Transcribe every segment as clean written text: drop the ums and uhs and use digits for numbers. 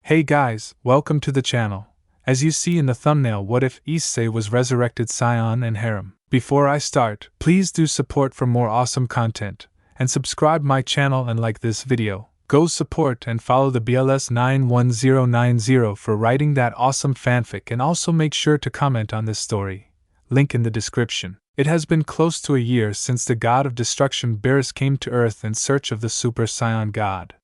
Hey guys, welcome to the channel. As you see in the thumbnail, what if Issei was Resurrected Saiyan and Harem? Before I start, please do support for more awesome content, and subscribe my channel and like this video. Go support and follow the BLS91090 for writing that awesome fanfic, and also make sure to comment on this story. Link in the description. It has been close to a year since the god of destruction Beerus came to Earth in search of the Super Saiyan god.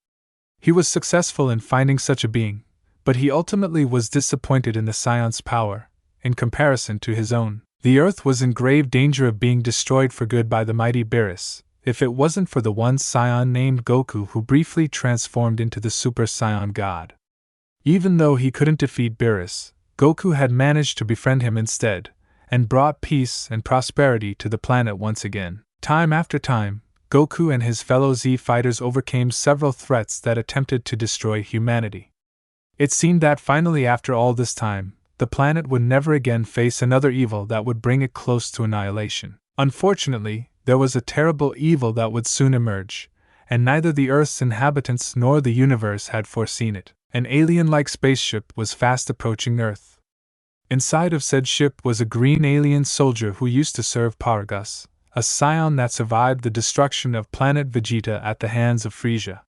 He was successful in finding such a being, but he ultimately was disappointed in the Saiyans' power, in comparison to his own. The Earth was in grave danger of being destroyed for good by the mighty Beerus, if it wasn't for the one Saiyan named Goku who briefly transformed into the Super Saiyan god. Even though he couldn't defeat Beerus, Goku had managed to befriend him instead, and brought peace and prosperity to the planet once again. Time after time, Goku and his fellow Z fighters overcame several threats that attempted to destroy humanity. It seemed that finally, after all this time, the planet would never again face another evil that would bring it close to annihilation. Unfortunately, there was a terrible evil that would soon emerge, and neither the Earth's inhabitants nor the universe had foreseen it. An alien-like spaceship was fast approaching Earth. Inside of said ship was a green alien soldier who used to serve Paragus, a Saiyan that survived the destruction of planet Vegeta at the hands of Frieza.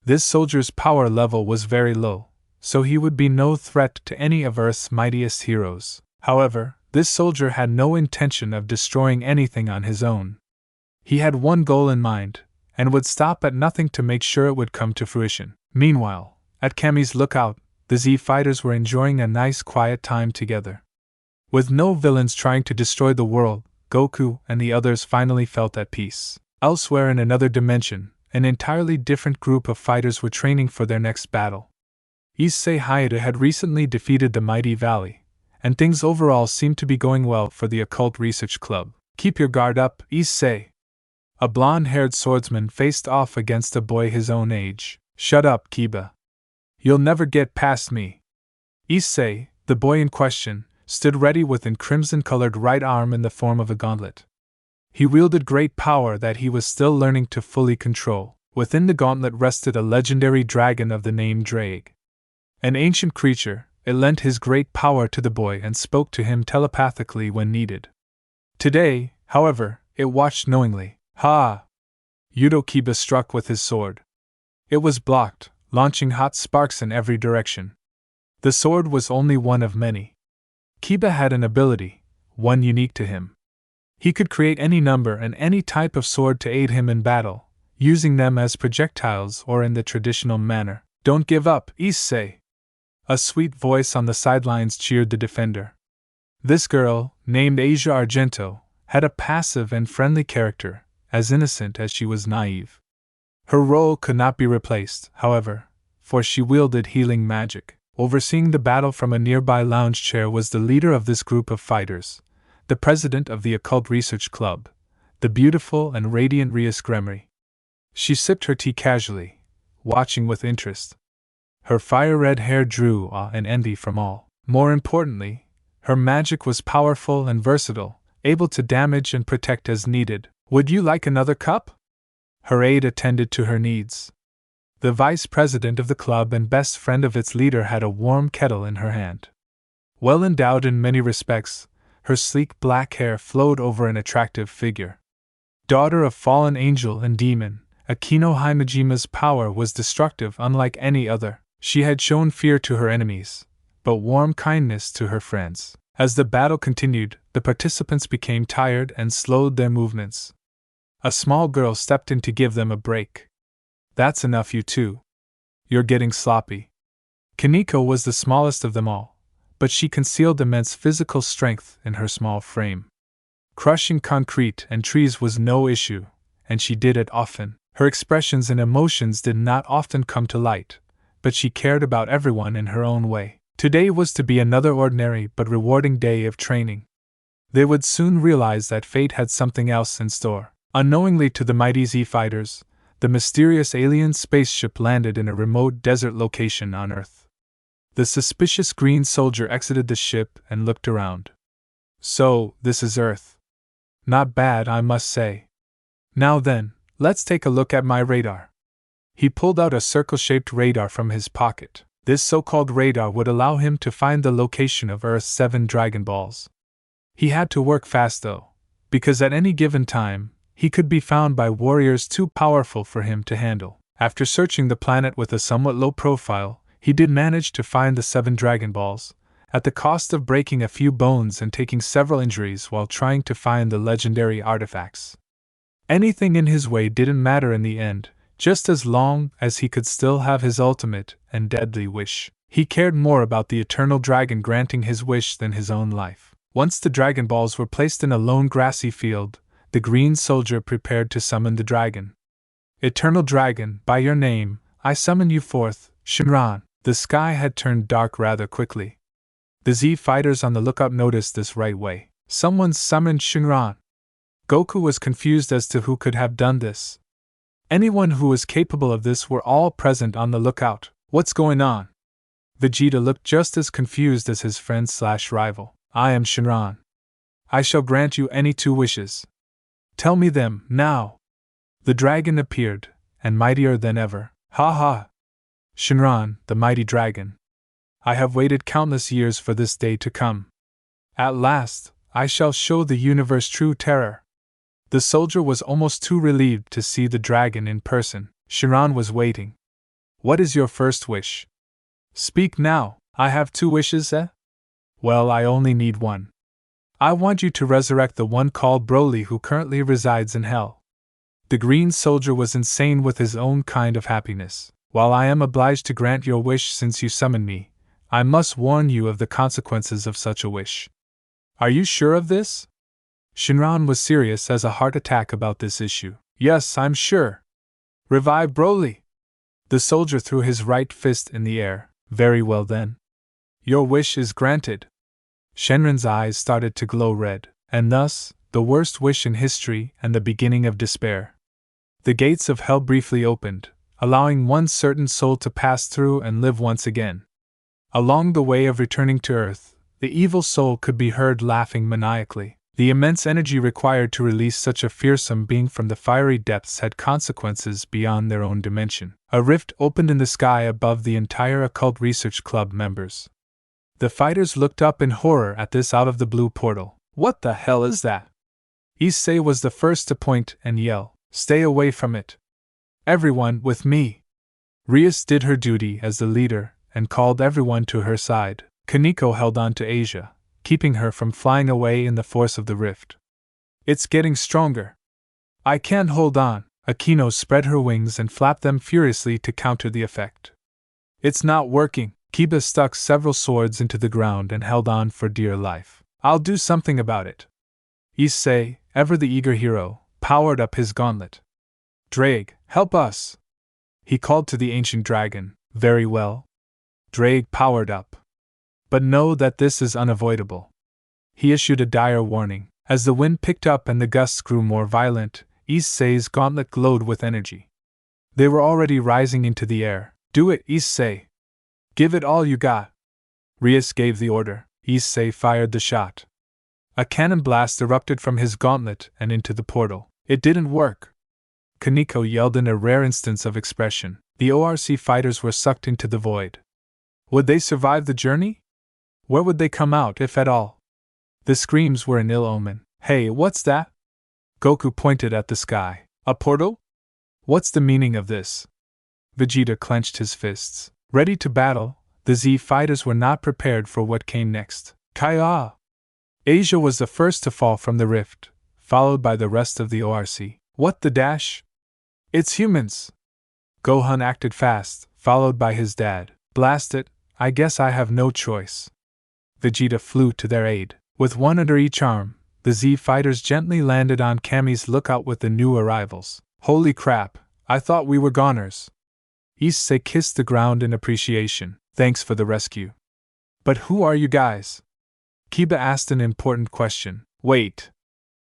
This soldier's power level was very low, so he would be no threat to any of Earth's mightiest heroes. However, this soldier had no intention of destroying anything on his own. He had one goal in mind, and would stop at nothing to make sure it would come to fruition. Meanwhile, at Kami's lookout, the Z fighters were enjoying a nice quiet time together. With no villains trying to destroy the world, Goku and the others finally felt at peace. Elsewhere in another dimension, an entirely different group of fighters were training for their next battle. Issei Hayata had recently defeated the mighty Valley, and things overall seemed to be going well for the Occult Research Club. Keep your guard up, Issei. A blonde-haired swordsman faced off against a boy his own age. Shut up, Kiba. You'll never get past me. Issei, the boy in question, stood ready with an crimson-colored right arm in the form of a gauntlet. He wielded great power that he was still learning to fully control. Within the gauntlet rested a legendary dragon of the name Drake. An ancient creature, it lent his great power to the boy and spoke to him telepathically when needed. Today, however, it watched knowingly. Ha! Yudo Kiba struck with his sword. It was blocked, launching hot sparks in every direction. The sword was only one of many. Kiba had an ability, one unique to him. He could create any number and any type of sword to aid him in battle, using them as projectiles or in the traditional manner. Don't give up, Issei! A sweet voice on the sidelines cheered the defender. This girl, named Asia Argento, had a passive and friendly character, as innocent as she was naive. Her role could not be replaced, however, for she wielded healing magic. Overseeing the battle from a nearby lounge chair was the leader of this group of fighters, the president of the Occult Research Club, the beautiful and radiant Rias Gremory. She sipped her tea casually, watching with interest. Her fire-red hair drew awe and envy from all. More importantly, her magic was powerful and versatile, able to damage and protect as needed. Would you like another cup? Her aide attended to her needs. The vice president of the club and best friend of its leader had a warm kettle in her hand. Well endowed in many respects, her sleek black hair flowed over an attractive figure. Daughter of fallen angel and demon, Akino Himajima's power was destructive unlike any other. She had shown fear to her enemies, but warm kindness to her friends. As the battle continued, the participants became tired and slowed their movements. A small girl stepped in to give them a break. That's enough, you two. You're getting sloppy. Kaneko was the smallest of them all, but she concealed immense physical strength in her small frame. Crushing concrete and trees was no issue, and she did it often. Her expressions and emotions did not often come to light, but she cared about everyone in her own way. Today was to be another ordinary but rewarding day of training. They would soon realize that fate had something else in store. Unknowingly to the mighty Z fighters, the mysterious alien spaceship landed in a remote desert location on Earth. The suspicious green soldier exited the ship and looked around. So, this is Earth. Not bad, I must say. Now then, let's take a look at my radar. He pulled out a circle-shaped radar from his pocket. This so-called radar would allow him to find the location of Earth's 7 Dragon Balls. He had to work fast though, because at any given time, he could be found by warriors too powerful for him to handle. After searching the planet with a somewhat low profile, he did manage to find the 7 Dragon Balls, at the cost of breaking a few bones and taking several injuries while trying to find the legendary artifacts. Anything in his way didn't matter in the end, just as long as he could still have his ultimate and deadly wish. He cared more about the eternal dragon granting his wish than his own life. Once the Dragon Balls were placed in a lone grassy field, the green soldier prepared to summon the dragon. Eternal dragon, by your name, I summon you forth, Shinran. The sky had turned dark rather quickly. The Z fighters on the lookout noticed this right away. Someone summoned Shinran. Goku was confused as to who could have done this. Anyone who was capable of this were all present on the lookout. What's going on? Vegeta looked just as confused as his friend/rival. I am Shinran. I shall grant you any 2 wishes. Tell me them, now. The dragon appeared, and mightier than ever. Ha ha! Shinran, the mighty dragon. I have waited countless years for this day to come. At last, I shall show the universe true terror. The soldier was almost too relieved to see the dragon in person. Shinran was waiting. What is your first wish? Speak now. I have 2 wishes, eh? Well, I only need 1. I want you to resurrect the one called Broly who currently resides in hell. The green soldier was insane with his own kind of happiness. While I am obliged to grant your wish since you summoned me, I must warn you of the consequences of such a wish. Are you sure of this? Shinran was serious as a heart attack about this issue. Yes, I'm sure. Revive Broly! The soldier threw his right fist in the air. Very well then. Your wish is granted. Shenron's eyes started to glow red, and thus, the worst wish in history and the beginning of despair. The gates of hell briefly opened, allowing one certain soul to pass through and live once again. Along the way of returning to Earth, the evil soul could be heard laughing maniacally. The immense energy required to release such a fearsome being from the fiery depths had consequences beyond their own dimension. A rift opened in the sky above the entire Occult Research Club members. The fighters looked up in horror at this out-of-the-blue portal. What the hell is that? Issei was the first to point and yell, "Stay away from it! Everyone, with me!" Rias did her duty as the leader and called everyone to her side. Kaneko held on to Asia, keeping her from flying away in the force of the rift. It's getting stronger. I can't hold on. Akino spread her wings and flapped them furiously to counter the effect. It's not working. Kiba stuck several swords into the ground and held on for dear life. I'll do something about it. Issei, ever the eager hero, powered up his gauntlet. Drake, help us! He called to the ancient dragon. Very well. Drake powered up. But know that this is unavoidable. He issued a dire warning. As the wind picked up and the gusts grew more violent, Issei's gauntlet glowed with energy. They were already rising into the air. Do it, Issei! Give it all you got! Rias gave the order. Issei fired the shot. A cannon blast erupted from his gauntlet and into the portal. It didn't work. Kaneko yelled in a rare instance of expression. The ORC fighters were sucked into the void. Would they survive the journey? Where would they come out, if at all? The screams were an ill omen. Hey, what's that? Goku pointed at the sky. A portal? What's the meaning of this? Vegeta clenched his fists. Ready to battle, the Z fighters were not prepared for what came next. Kaya! Asia was the first to fall from the rift, followed by the rest of the ORC. What the dash? It's humans! Gohan acted fast, followed by his dad. Blast it, I guess I have no choice. Vegeta flew to their aid. With one under each arm, the Z fighters gently landed on Kami's lookout with the new arrivals. Holy crap, I thought we were goners. Issei kissed the ground in appreciation. Thanks for the rescue. But who are you guys? Kiba asked an important question. Wait.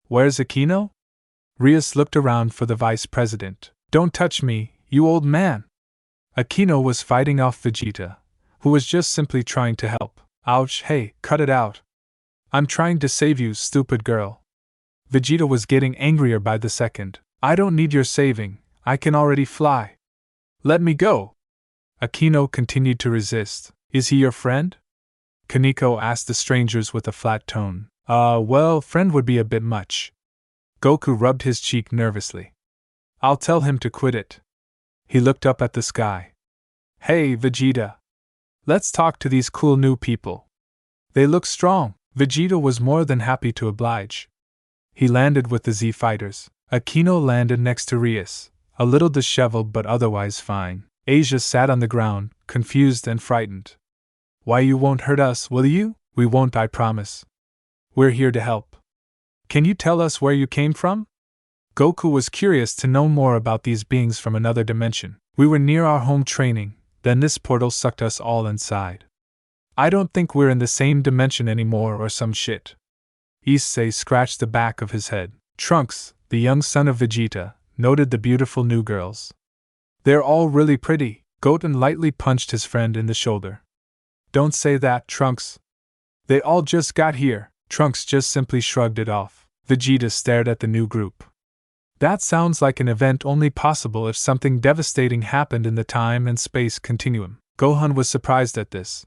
Where's Akino? Rias looked around for the vice president. Don't touch me, you old man. Akino was fighting off Vegeta, who was just simply trying to help. Ouch, hey, cut it out. I'm trying to save you, stupid girl. Vegeta was getting angrier by the second. I don't need your saving, I can already fly. Let me go. Akino continued to resist. Is he your friend? Kaneko asked the strangers with a flat tone. Well, friend would be a bit much. Goku rubbed his cheek nervously. I'll tell him to quit it. He looked up at the sky. Hey, Vegeta. Let's talk to these cool new people. They look strong. Vegeta was more than happy to oblige. He landed with the Z fighters. Akino landed next to Rias, a little disheveled but otherwise fine. Asia sat on the ground, confused and frightened. Why, you won't hurt us, will you? We won't, I promise. We're here to help. Can you tell us where you came from? Goku was curious to know more about these beings from another dimension. We were near our home training, then this portal sucked us all inside. I don't think we're in the same dimension anymore or some shit. Issei scratched the back of his head. Trunks, the young son of Vegeta, noted the beautiful new girls. They're all really pretty. Goten lightly punched his friend in the shoulder. Don't say that, Trunks. They all just got here. Trunks just simply shrugged it off. Vegeta stared at the new group. That sounds like an event only possible if something devastating happened in the time and space continuum. Gohan was surprised at this.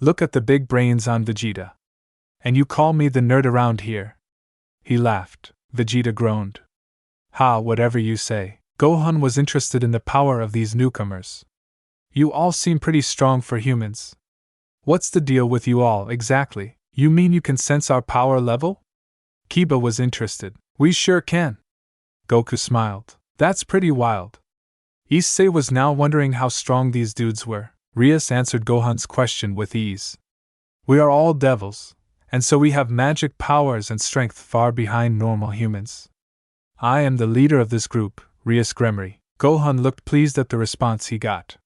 Look at the big brains on Vegeta. And you call me the nerd around here? He laughed. Vegeta groaned. Ha, whatever you say. Gohan was interested in the power of these newcomers. You all seem pretty strong for humans. What's the deal with you all, exactly? You mean you can sense our power level? Kiba was interested. We sure can. Goku smiled. That's pretty wild. Issei was now wondering how strong these dudes were. Rias answered Gohan's question with ease. We are all devils, and so we have magic powers and strength far behind normal humans. I am the leader of this group, Rias Gremory. Gohan looked pleased at the response he got.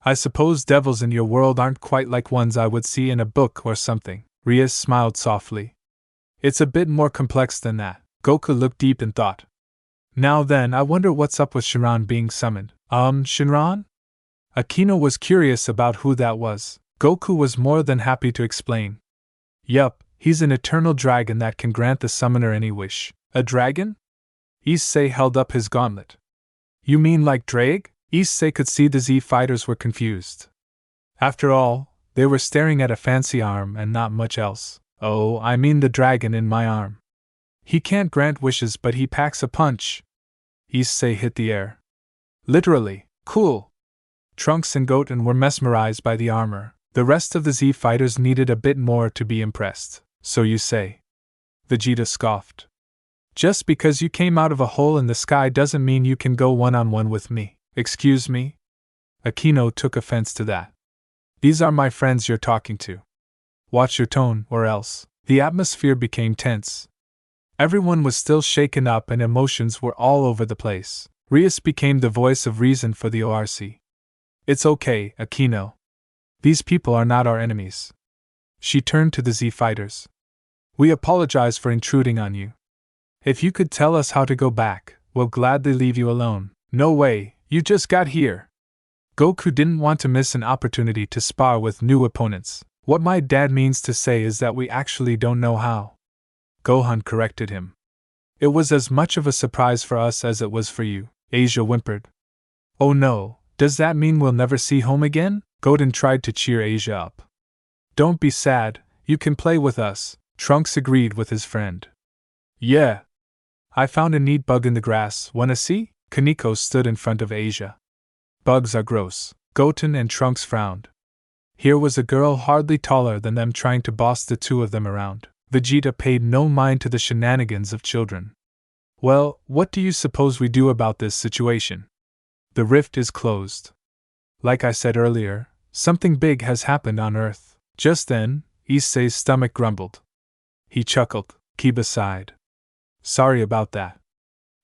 I suppose devils in your world aren't quite like ones I would see in a book or something. Rias smiled softly. It's a bit more complex than that. Goku looked deep in thought. Now then, I wonder what's up with Shinran being summoned. Shinran? Akino was curious about who that was. Goku was more than happy to explain. Yup, he's an eternal dragon that can grant the summoner any wish. A dragon? Issei held up his gauntlet. You mean like Drake? Issei could see the Z fighters were confused. After all, they were staring at a fancy arm and not much else. Oh, I mean the dragon in my arm. He can't grant wishes, but he packs a punch. Issei hit the air. Literally, cool. Trunks and Goten were mesmerized by the armor. The rest of the Z fighters needed a bit more to be impressed. So you say? Vegeta scoffed. Just because you came out of a hole in the sky doesn't mean you can go one-on-one with me. Excuse me? Akino took offense to that. These are my friends you're talking to. Watch your tone, or else. The atmosphere became tense. Everyone was still shaken up and emotions were all over the place. Rias became the voice of reason for the ORC. It's okay, Akino. These people are not our enemies. She turned to the Z fighters. We apologize for intruding on you. If you could tell us how to go back, we'll gladly leave you alone. No way, you just got here. Goku didn't want to miss an opportunity to spar with new opponents. What my dad means to say is that we actually don't know how. Gohan corrected him. It was as much of a surprise for us as it was for you, Asia whimpered. Oh no, does that mean we'll never see home again? Goten tried to cheer Asia up. Don't be sad, you can play with us, Trunks agreed with his friend. Yeah. I found a neat bug in the grass, wanna see? Kaneko stood in front of Asia. Bugs are gross. Goten and Trunks frowned. Here was a girl hardly taller than them trying to boss the two of them around. Vegeta paid no mind to the shenanigans of children. Well, what do you suppose we do about this situation? The rift is closed. Like I said earlier, something big has happened on Earth. Just then, Issei's stomach grumbled. He chuckled. Kiba sighed. Sorry about that.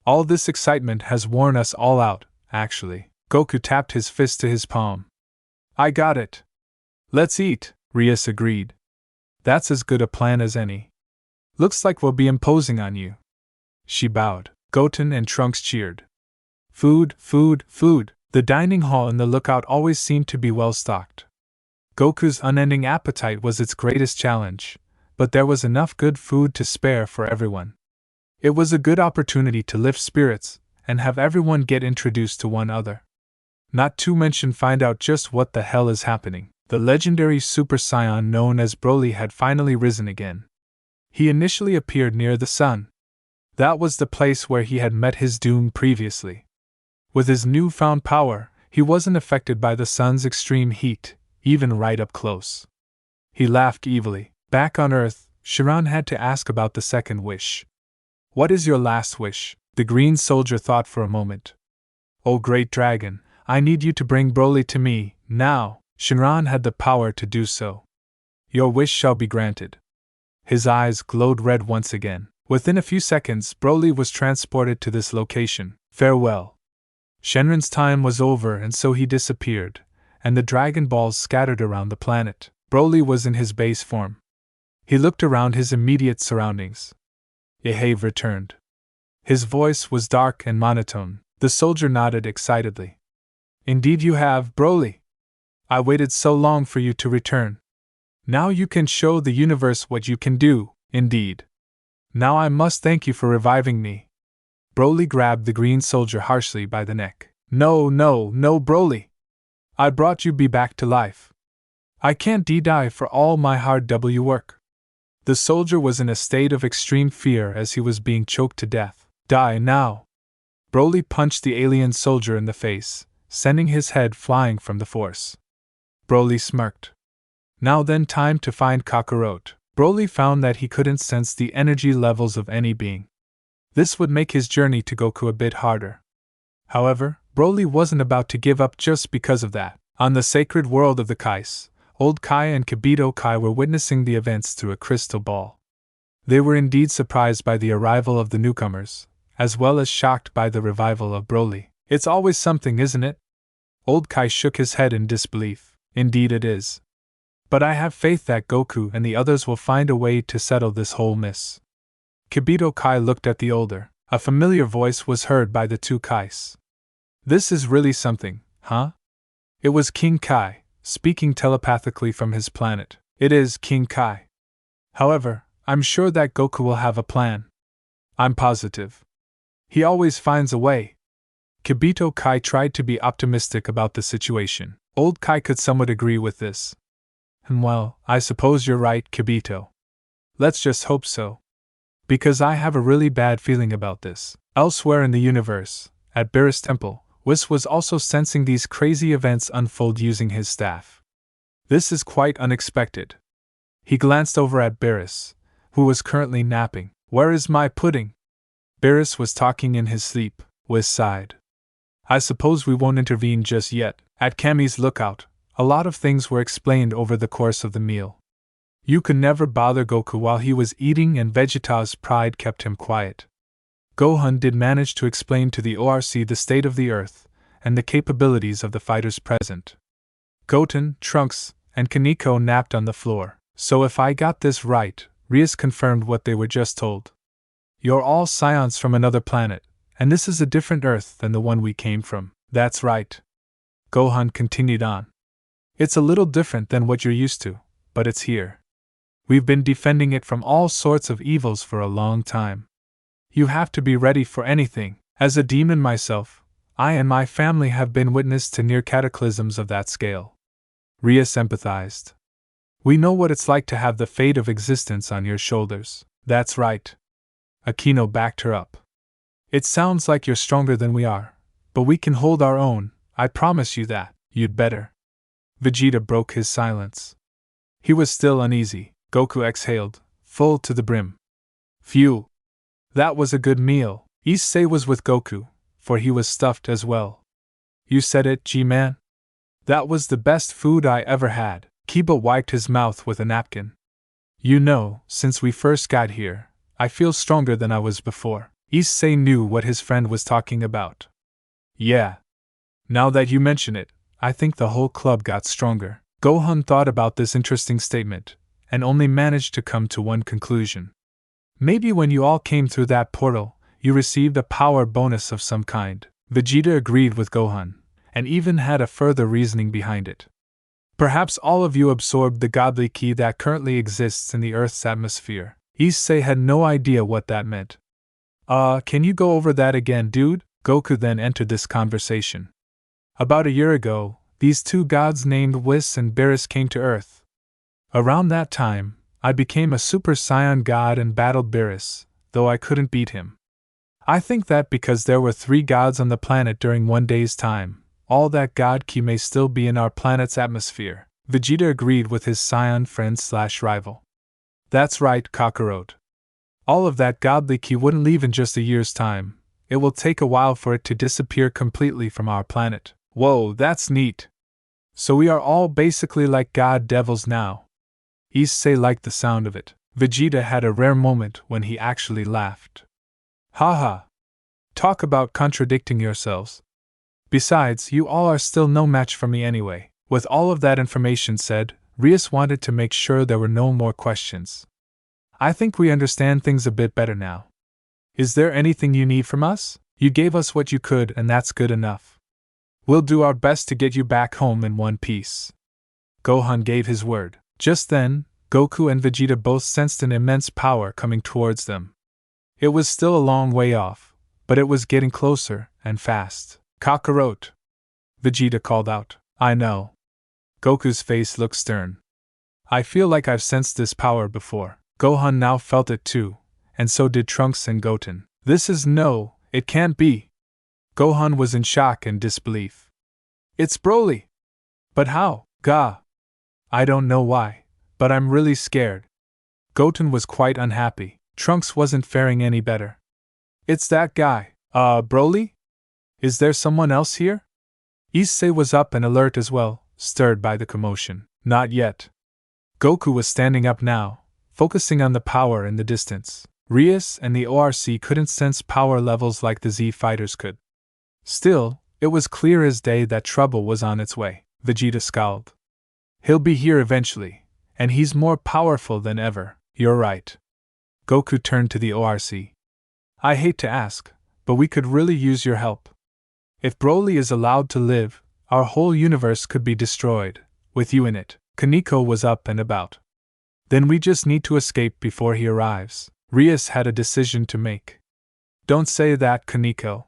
All this excitement has worn us all out, actually. Goku tapped his fist to his palm. I got it. Let's eat, Rias agreed. That's as good a plan as any. Looks like we'll be imposing on you. She bowed. Goten and Trunks cheered. Food, food, food. The dining hall and the lookout always seemed to be well stocked. Goku's unending appetite was its greatest challenge, but there was enough good food to spare for everyone. It was a good opportunity to lift spirits and have everyone get introduced to one another. Not to mention find out just what the hell is happening. The legendary Super Saiyan known as Broly had finally risen again. He initially appeared near the sun. That was the place where he had met his doom previously. With his newfound power, he wasn't affected by the sun's extreme heat, even right up close. He laughed evilly. Back on Earth, Chiron had to ask about the second wish. What is your last wish? The green soldier thought for a moment. Oh great dragon, I need you to bring Broly to me, now. Shinran had the power to do so. Your wish shall be granted. His eyes glowed red once again. Within a few seconds, Broly was transported to this location. Farewell. Shenron's time was over and so he disappeared, and the Dragon Balls scattered around the planet. Broly was in his base form. He looked around his immediate surroundings. Issei returned. His voice was dark and monotone. The soldier nodded excitedly. Indeed you have, Broly. I waited so long for you to return. Now you can show the universe what you can do, indeed. Now I must thank you for reviving me. Broly grabbed the green soldier harshly by the neck. No, Broly. I brought you back to life. I can't die for all my hard work. The soldier was in a state of extreme fear as he was being choked to death. Die now. Broly punched the alien soldier in the face, sending his head flying from the force. Broly smirked. Now then, time to find Kakarot. Broly found that he couldn't sense the energy levels of any being. This would make his journey to Goku a bit harder. However, Broly wasn't about to give up just because of that. On the sacred world of the Kais, Old Kai and Kibito Kai were witnessing the events through a crystal ball. They were indeed surprised by the arrival of the newcomers, as well as shocked by the revival of Broly. It's always something, isn't it? Old Kai shook his head in disbelief. Indeed it is. But I have faith that Goku and the others will find a way to settle this whole mess. Kibito Kai looked at the older. A familiar voice was heard by the two Kais. This is really something, huh? It was King Kai, speaking telepathically from his planet. It is King Kai. However, I'm sure that Goku will have a plan. I'm positive. He always finds a way. Kibito Kai tried to be optimistic about the situation. Old Kai could somewhat agree with this. Well, I suppose you're right, Kibito. Let's just hope so. Because I have a really bad feeling about this. Elsewhere in the universe, at Beerus Temple, Whis was also sensing these crazy events unfold using his staff. This is quite unexpected. He glanced over at Beerus, who was currently napping. Where is my pudding? Beerus was talking in his sleep. Whis sighed. I suppose we won't intervene just yet. At Kami's lookout, a lot of things were explained over the course of the meal. You could never bother Goku while he was eating, and Vegeta's pride kept him quiet. Gohan did manage to explain to the ORC the state of the Earth and the capabilities of the fighters present. Goten, Trunks, and Kaneko napped on the floor. So if I got this right, Rias confirmed what they were just told. You're all Saiyans from another planet, and this is a different Earth than the one we came from. That's right. Gohan continued on. It's a little different than what you're used to, but it's here. We've been defending it from all sorts of evils for a long time. You have to be ready for anything. As a demon myself, I and my family have been witness to near cataclysms of that scale. Rias empathized. We know what it's like to have the fate of existence on your shoulders. That's right. Aquino backed her up. It sounds like you're stronger than we are, but we can hold our own, I promise you that. You'd better. Vegeta broke his silence. He was still uneasy. Goku exhaled, full to the brim. Phew. That was a good meal. Issei was with Goku, for he was stuffed as well. You said it, G-Man. That was the best food I ever had. Kiba wiped his mouth with a napkin. You know, since we first got here, I feel stronger than I was before. Issei knew what his friend was talking about. Yeah. Now that you mention it, I think the whole club got stronger. Gohan thought about this interesting statement, and only managed to come to one conclusion. Maybe when you all came through that portal, you received a power bonus of some kind. Vegeta agreed with Gohan, and even had a further reasoning behind it. Perhaps all of you absorbed the godly ki that currently exists in the Earth's atmosphere. Issei had no idea what that meant. Can you go over that again, dude? Goku then entered this conversation. About a year ago, these two gods named Whis and Beerus came to Earth. Around that time, I became a Super Saiyan god and battled Beerus, though I couldn't beat him. I think that because there were 3 gods on the planet during one day's time, all that god ki may still be in our planet's atmosphere. Vegeta agreed with his Saiyan friend/rival. That's right, Kakarot. All of that godly ki wouldn't leave in just a year's time. It will take a while for it to disappear completely from our planet. Whoa, that's neat. So we are all basically like god devils now. Issei liked the sound of it. Vegeta had a rare moment when he actually laughed. Haha. Talk about contradicting yourselves. Besides, you all are still no match for me anyway. With all of that information said, Rias wanted to make sure there were no more questions. I think we understand things a bit better now. Is there anything you need from us? You gave us what you could, and that's good enough. We'll do our best to get you back home in one piece. Gohan gave his word. Just then, Goku and Vegeta both sensed an immense power coming towards them. It was still a long way off, but it was getting closer, and fast. Kakarot! Vegeta called out. I know. Goku's face looked stern. I feel like I've sensed this power before. Gohan now felt it too, and so did Trunks and Goten. It can't be. Gohan was in shock and disbelief. It's Broly! But how? Gah! I don't know why, but I'm really scared. Goten was quite unhappy. Trunks wasn't faring any better. It's that guy. Broly? Is there someone else here? Issei was up and alert as well, stirred by the commotion. Not yet. Goku was standing up now, focusing on the power in the distance. Rias and the ORC couldn't sense power levels like the Z fighters could. Still, it was clear as day that trouble was on its way. Vegeta scowled. He'll be here eventually, and he's more powerful than ever. You're right. Goku turned to the ORC. I hate to ask, but we could really use your help. If Broly is allowed to live, our whole universe could be destroyed, with you in it. Kaneko was up and about. Then we just need to escape before he arrives. Rias had a decision to make. Don't say that, Kaneko.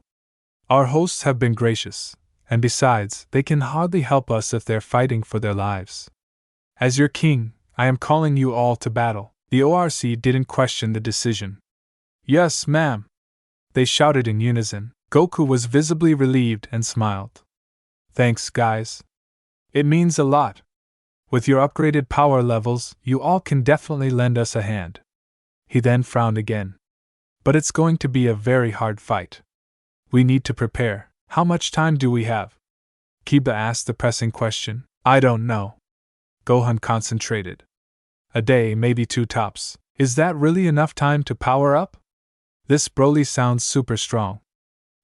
Our hosts have been gracious, and besides, they can hardly help us if they're fighting for their lives. As your king, I am calling you all to battle. The ORC didn't question the decision. Yes, ma'am. They shouted in unison. Goku was visibly relieved and smiled. Thanks, guys. It means a lot. With your upgraded power levels, you all can definitely lend us a hand. He then frowned again. But it's going to be a very hard fight. We need to prepare. How much time do we have? Kiba asked the pressing question. I don't know. Gohan concentrated. A day, maybe 2 tops. Is that really enough time to power up? This Broly sounds super strong.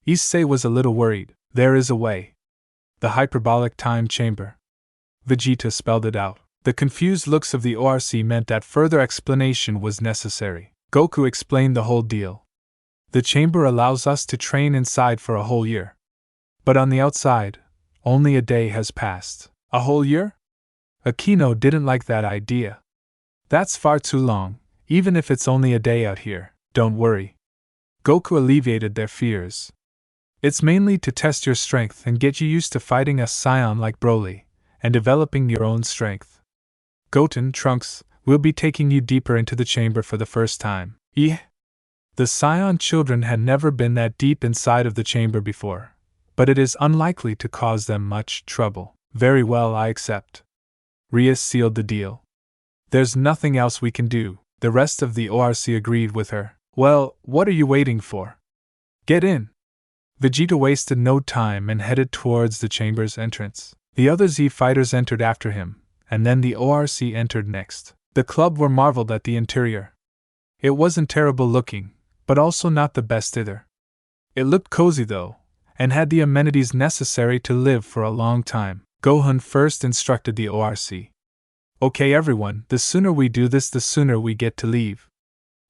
Issei was a little worried. There is a way. The hyperbolic time chamber. Vegeta spelled it out. The confused looks of the ORC meant that further explanation was necessary. Goku explained the whole deal. The chamber allows us to train inside for a whole year. But on the outside, only a day has passed. A whole year? Akino didn't like that idea. That's far too long, even if it's only a day out here. Don't worry. Goku alleviated their fears. It's mainly to test your strength and get you used to fighting a Saiyan like Broly, and developing your own strength. Goten, Trunks, we'll be taking you deeper into the chamber for the first time. The Saiyan children had never been that deep inside of the chamber before, but it is unlikely to cause them much trouble. Very well, I accept. Rias sealed the deal. There's nothing else we can do. The rest of the ORC agreed with her. Well, what are you waiting for? Get in. Vegeta wasted no time and headed towards the chamber's entrance. The other Z fighters entered after him, and then the ORC entered next. The club were marveled at the interior. It wasn't terrible looking, but also not the best either. It looked cozy though, and had the amenities necessary to live for a long time. Gohan first instructed the ORC. Okay everyone, the sooner we do this the sooner we get to leave.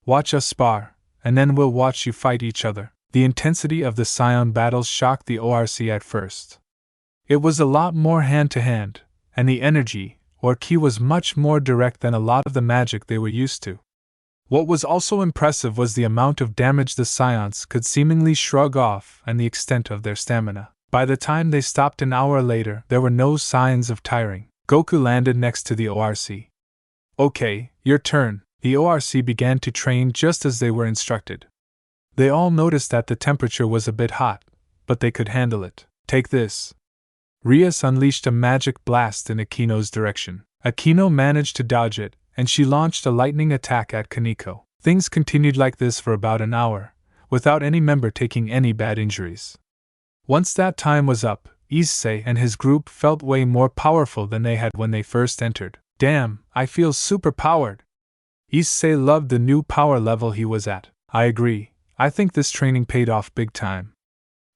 Watch us spar, and then we'll watch you fight each other. The intensity of the Saiyan battles shocked the ORC at first. It was a lot more hand-to-hand, and the energy, or ki, was much more direct than a lot of the magic they were used to. What was also impressive was the amount of damage the Saiyans could seemingly shrug off and the extent of their stamina. By the time they stopped an hour later, there were no signs of tiring. Goku landed next to the ORC. Okay, your turn. The ORC began to train just as they were instructed. They all noticed that the temperature was a bit hot, but they could handle it. Take this. Rias unleashed a magic blast in Akino's direction. Akino managed to dodge it, and she launched a lightning attack at Kaneko. Things continued like this for about an hour, without any member taking any bad injuries. Once that time was up, Issei and his group felt way more powerful than they had when they first entered. Damn, I feel super powered. Issei loved the new power level he was at. I agree, I think this training paid off big time.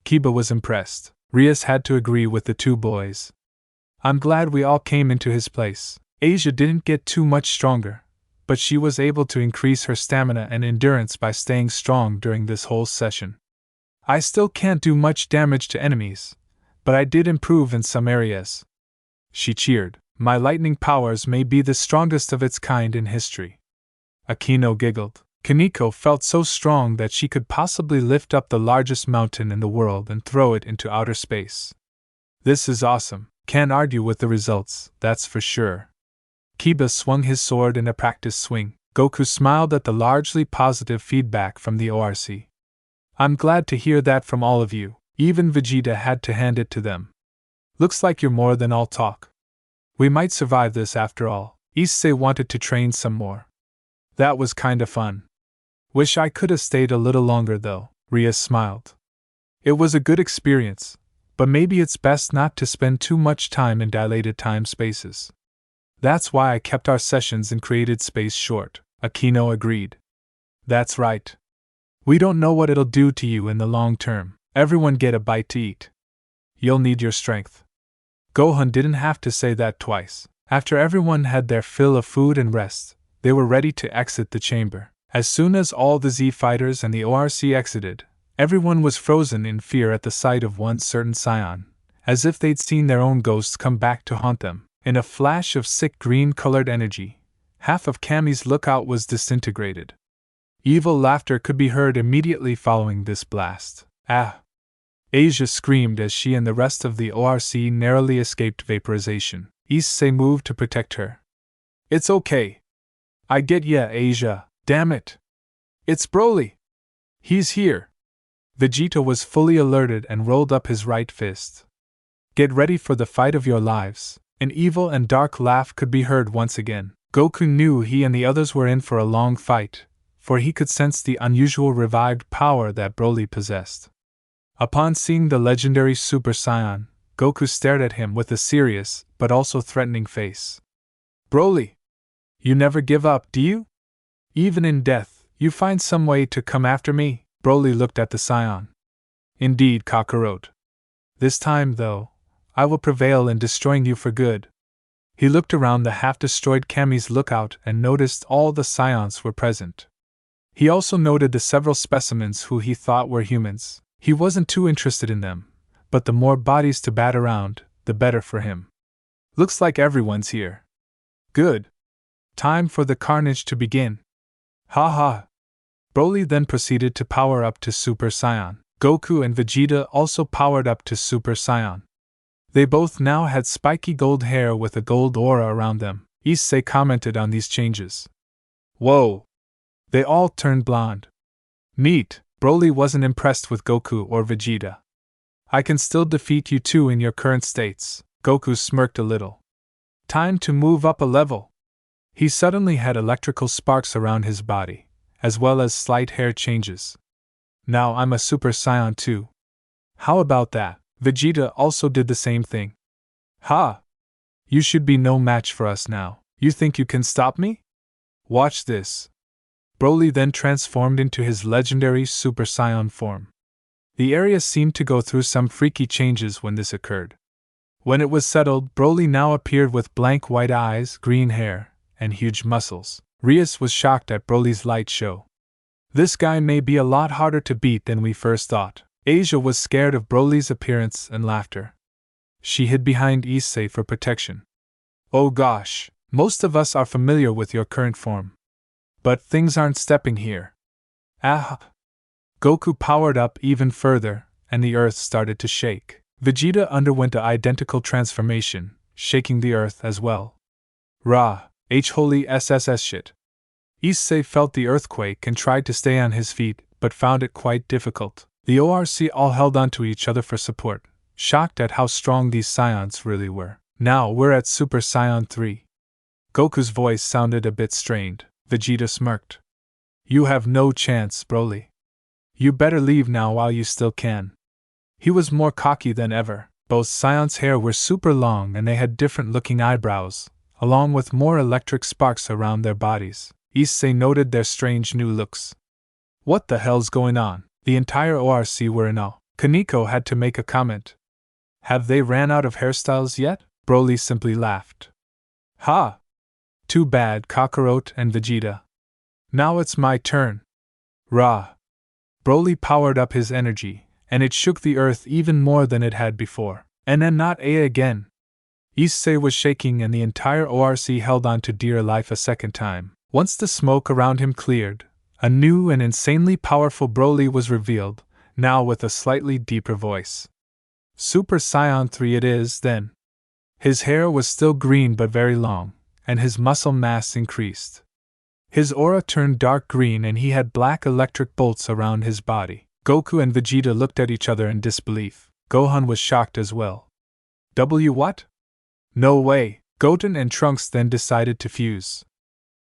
Kiba was impressed. Rias had to agree with the two boys. I'm glad we all came into his place. Asia didn't get too much stronger, but she was able to increase her stamina and endurance by staying strong during this whole session. I still can't do much damage to enemies, but I did improve in some areas. She cheered. My lightning powers may be the strongest of its kind in history. Akino giggled. Kaneko felt so strong that she could possibly lift up the largest mountain in the world and throw it into outer space. This is awesome. Can't argue with the results, that's for sure. Kiba swung his sword in a practice swing. Goku smiled at the largely positive feedback from the ORC. I'm glad to hear that from all of you. Even Vegeta had to hand it to them. Looks like you're more than all talk. We might survive this after all. Issei wanted to train some more. That was kinda fun. Wish I could have stayed a little longer though, Rias smiled. It was a good experience, but maybe it's best not to spend too much time in dilated time spaces. That's why I kept our sessions in created space short, Akino agreed. That's right. We don't know what it'll do to you in the long term. Everyone get a bite to eat. You'll need your strength. Gohan didn't have to say that twice. After everyone had their fill of food and rest, they were ready to exit the chamber. As soon as all the Z fighters and the ORC exited, everyone was frozen in fear at the sight of one certain Saiyan, as if they'd seen their own ghosts come back to haunt them. In a flash of sick green-colored energy, half of Kami's lookout was disintegrated. Evil laughter could be heard immediately following this blast. Ah! Asia screamed as she and the rest of the ORC narrowly escaped vaporization. Issei moved to protect her. It's okay. I get ya, Asia. Damn it! It's Broly! He's here! Vegeta was fully alerted and rolled up his right fist. Get ready for the fight of your lives. An evil and dark laugh could be heard once again. Goku knew he and the others were in for a long fight, for he could sense the unusual revived power that Broly possessed. Upon seeing the legendary Super Saiyan, Goku stared at him with a serious, but also threatening face. Broly! You never give up, do you? Even in death, you find some way to come after me? Broly looked at the Saiyan. Indeed, Kakarot. This time, though, I will prevail in destroying you for good. He looked around the half-destroyed Kami's lookout and noticed all the Saiyans were present. He also noted the several specimens who he thought were humans. He wasn't too interested in them, but the more bodies to bat around, the better for him. Looks like everyone's here. Good. Time for the carnage to begin. Ha ha. Broly then proceeded to power up to Super Saiyan. Goku and Vegeta also powered up to Super Saiyan. They both now had spiky gold hair with a gold aura around them. Issei commented on these changes. Whoa! They all turned blonde. Neat. Broly wasn't impressed with Goku or Vegeta. I can still defeat you two in your current states. Goku smirked a little. Time to move up a level. He suddenly had electrical sparks around his body, as well as slight hair changes. Now I'm a Super Saiyan too. How about that? Vegeta also did the same thing. Ha! You should be no match for us now. You think you can stop me? Watch this. Broly then transformed into his legendary Super Saiyan form. The area seemed to go through some freaky changes when this occurred. When it was settled, Broly now appeared with blank white eyes, green hair, and huge muscles. Rias was shocked at Broly's light show. This guy may be a lot harder to beat than we first thought. Asia was scared of Broly's appearance and laughter. She hid behind Issei for protection. Oh gosh, most of us are familiar with your current form. But things aren't stepping here. Ah! Goku powered up even further, and the earth started to shake. Vegeta underwent an identical transformation, shaking the earth as well. Rah, holy SSS shit. Issei felt the earthquake and tried to stay on his feet, but found it quite difficult. The ORC all held onto each other for support, shocked at how strong these Saiyans really were. Now we're at Super Saiyan 3. Goku's voice sounded a bit strained. Vegeta smirked. You have no chance, Broly. You better leave now while you still can. He was more cocky than ever. Both Saiyans' hair were super long and they had different looking eyebrows, along with more electric sparks around their bodies. Issei noted their strange new looks. What the hell's going on? The entire ORC were in awe. Kaneko had to make a comment. Have they ran out of hairstyles yet? Broly simply laughed. Ha! Too bad, Kakarot and Vegeta. Now it's my turn. Rah! Broly powered up his energy, and it shook the earth even more than it had before. And then not A again. Issei was shaking and the entire ORC held on to dear life a second time. Once the smoke around him cleared, a new and insanely powerful Broly was revealed, now with a slightly deeper voice. Super Saiyan 3 it is, then. His hair was still green but very long, and his muscle mass increased. His aura turned dark green and he had black electric bolts around his body. Goku and Vegeta looked at each other in disbelief. Gohan was shocked as well. What? No way! Goten and Trunks then decided to fuse.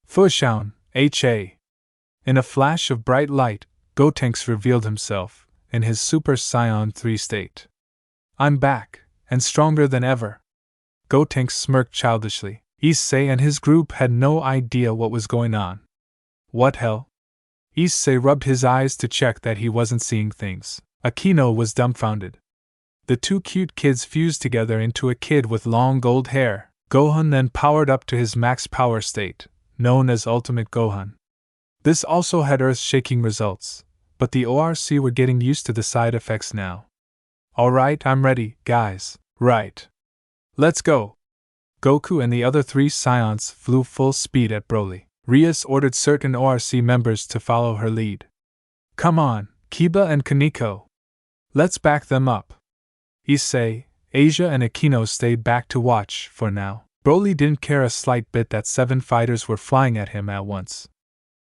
Fushan, HA. In a flash of bright light, Gotenks revealed himself, in his Super Saiyan 3 state. I'm back, and stronger than ever. Gotenks smirked childishly. Issei and his group had no idea what was going on. What hell? Issei rubbed his eyes to check that he wasn't seeing things. Akino was dumbfounded. The two cute kids fused together into a kid with long gold hair. Gohan then powered up to his max power state, known as Ultimate Gohan. This also had earth-shaking results, but the ORC were getting used to the side effects now. Alright, I'm ready, guys. Right. Let's go. Goku and the other three Saiyans flew full speed at Broly. Rias ordered certain ORC members to follow her lead. Come on, Kiba and Kaneko. Let's back them up. Issei, Asia and Akino stayed back to watch, for now. Broly didn't care a slight bit that 7 fighters were flying at him at once.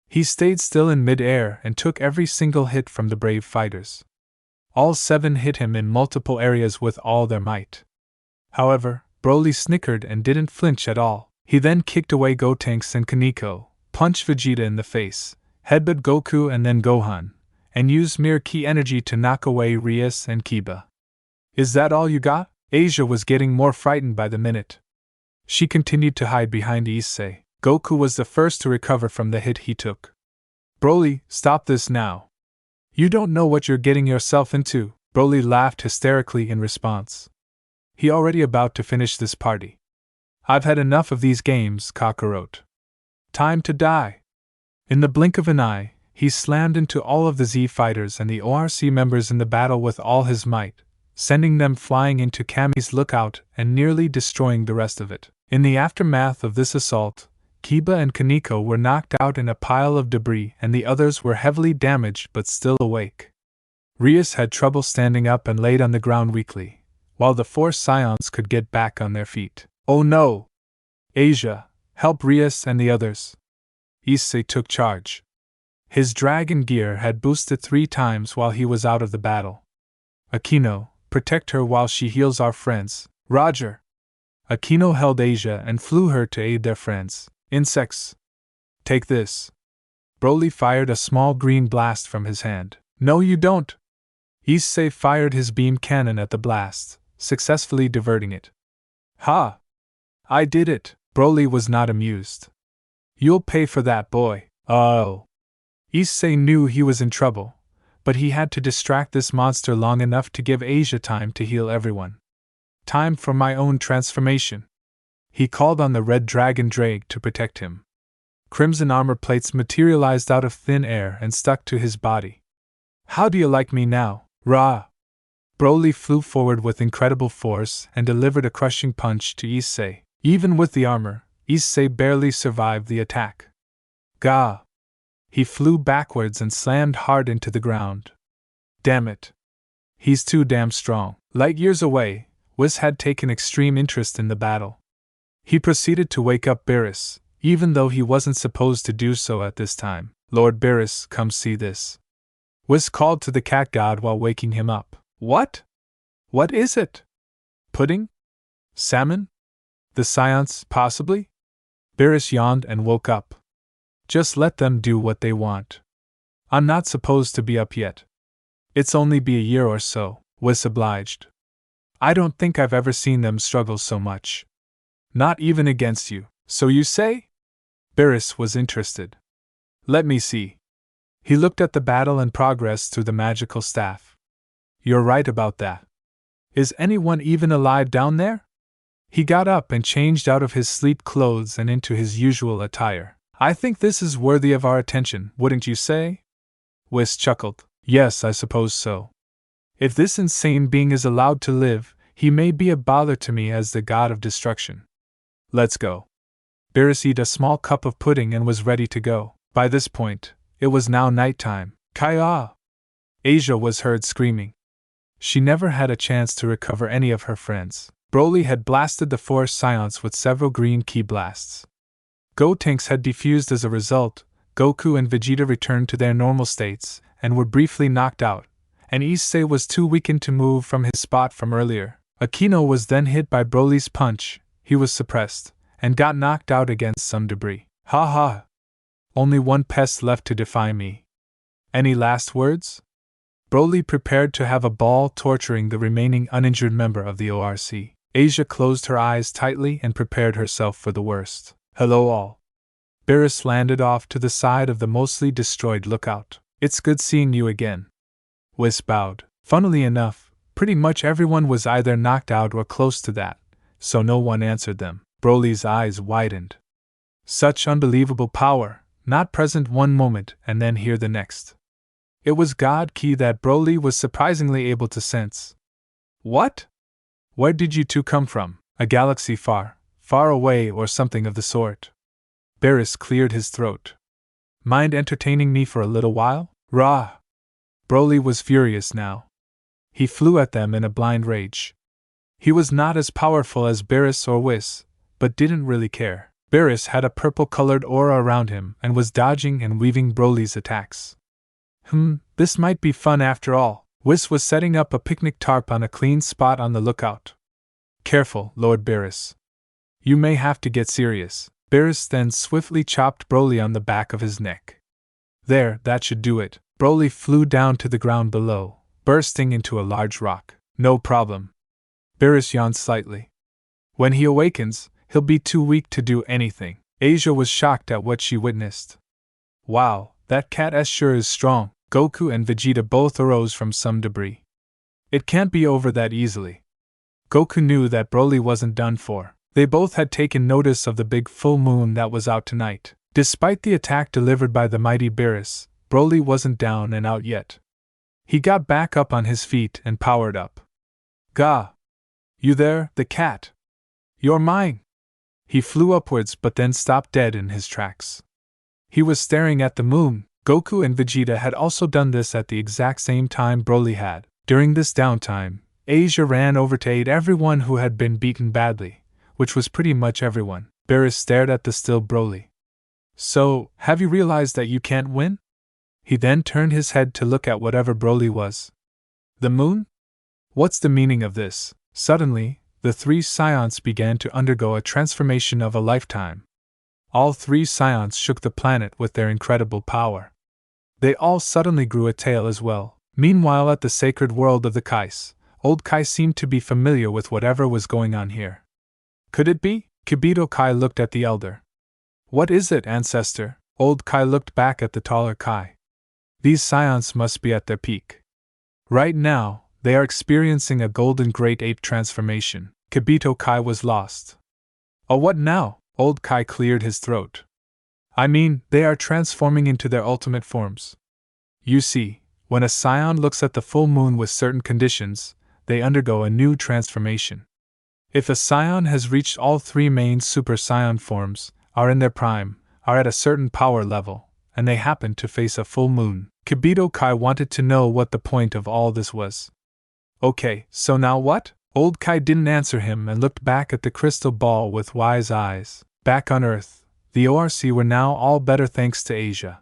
He stayed still in mid-air and took every single hit from the brave fighters. All 7 hit him in multiple areas with all their might. However, Broly snickered and didn't flinch at all. He then kicked away Gotenks and Kaneko, punched Vegeta in the face, headbutt Goku and then Gohan, and used mere ki energy to knock away Rias and Kiba. Is that all you got? Asia was getting more frightened by the minute. She continued to hide behind Issei. Goku was the first to recover from the hit he took. Broly, stop this now. You don't know what you're getting yourself into. Broly laughed hysterically in response. He already about to finish this party. I've had enough of these games, Kakarot. Time to die. In the blink of an eye, he slammed into all of the Z fighters and the ORC members in the battle with all his might, sending them flying into Kami's lookout and nearly destroying the rest of it. In the aftermath of this assault, Kiba and Kaneko were knocked out in a pile of debris and the others were heavily damaged but still awake. Rias had trouble standing up and laid on the ground weakly, while the 4 Saiyans could get back on their feet. Oh no! Asia, help Rias and the others. Issei took charge. His dragon gear had boosted 3 times while he was out of the battle. Akino, protect her while she heals our friends. Roger! Akino held Asia and flew her to aid their friends. Insects! Take this. Broly fired a small green blast from his hand. No you don't! Issei fired his beam cannon at the blast, successfully diverting it. Ha! I did it! Broly was not amused. You'll pay for that, boy. Oh! Issei knew he was in trouble, but he had to distract this monster long enough to give Asia time to heal everyone. Time for my own transformation. He called on the red dragon Drake to protect him. Crimson armor plates materialized out of thin air and stuck to his body. How do you like me now? Rah! Broly flew forward with incredible force and delivered a crushing punch to Issei. Even with the armor, Issei barely survived the attack. Gah! He flew backwards and slammed hard into the ground. Damn it! He's too damn strong. Light years away, Whis had taken extreme interest in the battle. He proceeded to wake up Beerus, even though he wasn't supposed to do so at this time. Lord Beerus, come see this. Whis called to the cat god while waking him up. What? What is it? Pudding? Salmon? The Saiyans, possibly? Beerus yawned and woke up. Just let them do what they want. I'm not supposed to be up yet. It's only be a year or so, Whis obliged. I don't think I've ever seen them struggle so much. Not even against you, so you say? Beerus was interested. Let me see. He looked at the battle and progress through the magical staff. You're right about that. Is anyone even alive down there? He got up and changed out of his sleep clothes and into his usual attire. I think this is worthy of our attention, wouldn't you say? Whis chuckled. Yes, I suppose so. If this insane being is allowed to live, he may be a bother to me as the god of destruction. Let's go. Beerus ate a small cup of pudding and was ready to go. By this point, it was now nighttime. Kaya! Asia was heard screaming. She never had a chance to recover any of her friends. Broly had blasted the Forest Scions with several green ki blasts. Gotenks had defused as a result. Goku and Vegeta returned to their normal states and were briefly knocked out, and Issei was too weakened to move from his spot from earlier. Akino was then hit by Broly's punch. He was suppressed and got knocked out against some debris. Ha ha! Only one pest left to defy me. Any last words? Broly prepared to have a ball torturing the remaining uninjured member of the ORC. Asia closed her eyes tightly and prepared herself for the worst. Hello all. Beerus landed off to the side of the mostly destroyed lookout. It's good seeing you again. Whis bowed. Funnily enough, pretty much everyone was either knocked out or close to that, so no one answered them. Broly's eyes widened. Such unbelievable power, not present one moment and then here the next. It was God Ki that Broly was surprisingly able to sense. What? Where did you two come from? A galaxy far, far away or something of the sort? Beerus cleared his throat. Mind entertaining me for a little while? Rah! Broly was furious now. He flew at them in a blind rage. He was not as powerful as Beerus or Whis, but didn't really care. Beerus had a purple-colored aura around him and was dodging and weaving Broly's attacks. This might be fun after all. Whis was setting up a picnic tarp on a clean spot on the lookout. Careful, Lord Beerus. You may have to get serious. Beerus then swiftly chopped Broly on the back of his neck. There, that should do it. Broly flew down to the ground below, bursting into a large rock. No problem. Beerus yawned slightly. When he awakens, he'll be too weak to do anything. Asia was shocked at what she witnessed. Wow, that cat sure is strong. Goku and Vegeta both arose from some debris. It can't be over that easily. Goku knew that Broly wasn't done for. They both had taken notice of the big full moon that was out tonight. Despite the attack delivered by the mighty Beerus, Broly wasn't down and out yet. He got back up on his feet and powered up. Gah! You there, the cat? You're mine! He flew upwards but then stopped dead in his tracks. He was staring at the moon. Goku and Vegeta had also done this at the exact same time Broly had. During this downtime, Asia ran over to aid everyone who had been beaten badly, which was pretty much everyone. Beerus stared at the still Broly. So, have you realized that you can't win? He then turned his head to look at whatever Broly was. The moon? What's the meaning of this? Suddenly, the three Scions began to undergo a transformation of a lifetime. All three Scions shook the planet with their incredible power. They all suddenly grew a tail as well. Meanwhile, at the sacred world of the Kais, old Kai seemed to be familiar with whatever was going on here. Could it be? Kibito Kai looked at the elder. What is it, ancestor? Old Kai looked back at the taller Kai. These Scions must be at their peak. Right now, they are experiencing a golden great ape transformation. Kibito Kai was lost. Oh, what now? Old Kai cleared his throat. I mean, they are transforming into their ultimate forms. You see, when a Scion looks at the full moon with certain conditions, they undergo a new transformation. If a Scion has reached all three main Super Saiyan forms, are in their prime, are at a certain power level, and they happen to face a full moon, Kibito Kai wanted to know what the point of all this was. Okay, so now what? Old Kai didn't answer him and looked back at the crystal ball with wise eyes. Back on Earth, the ORC were now all better thanks to Asia.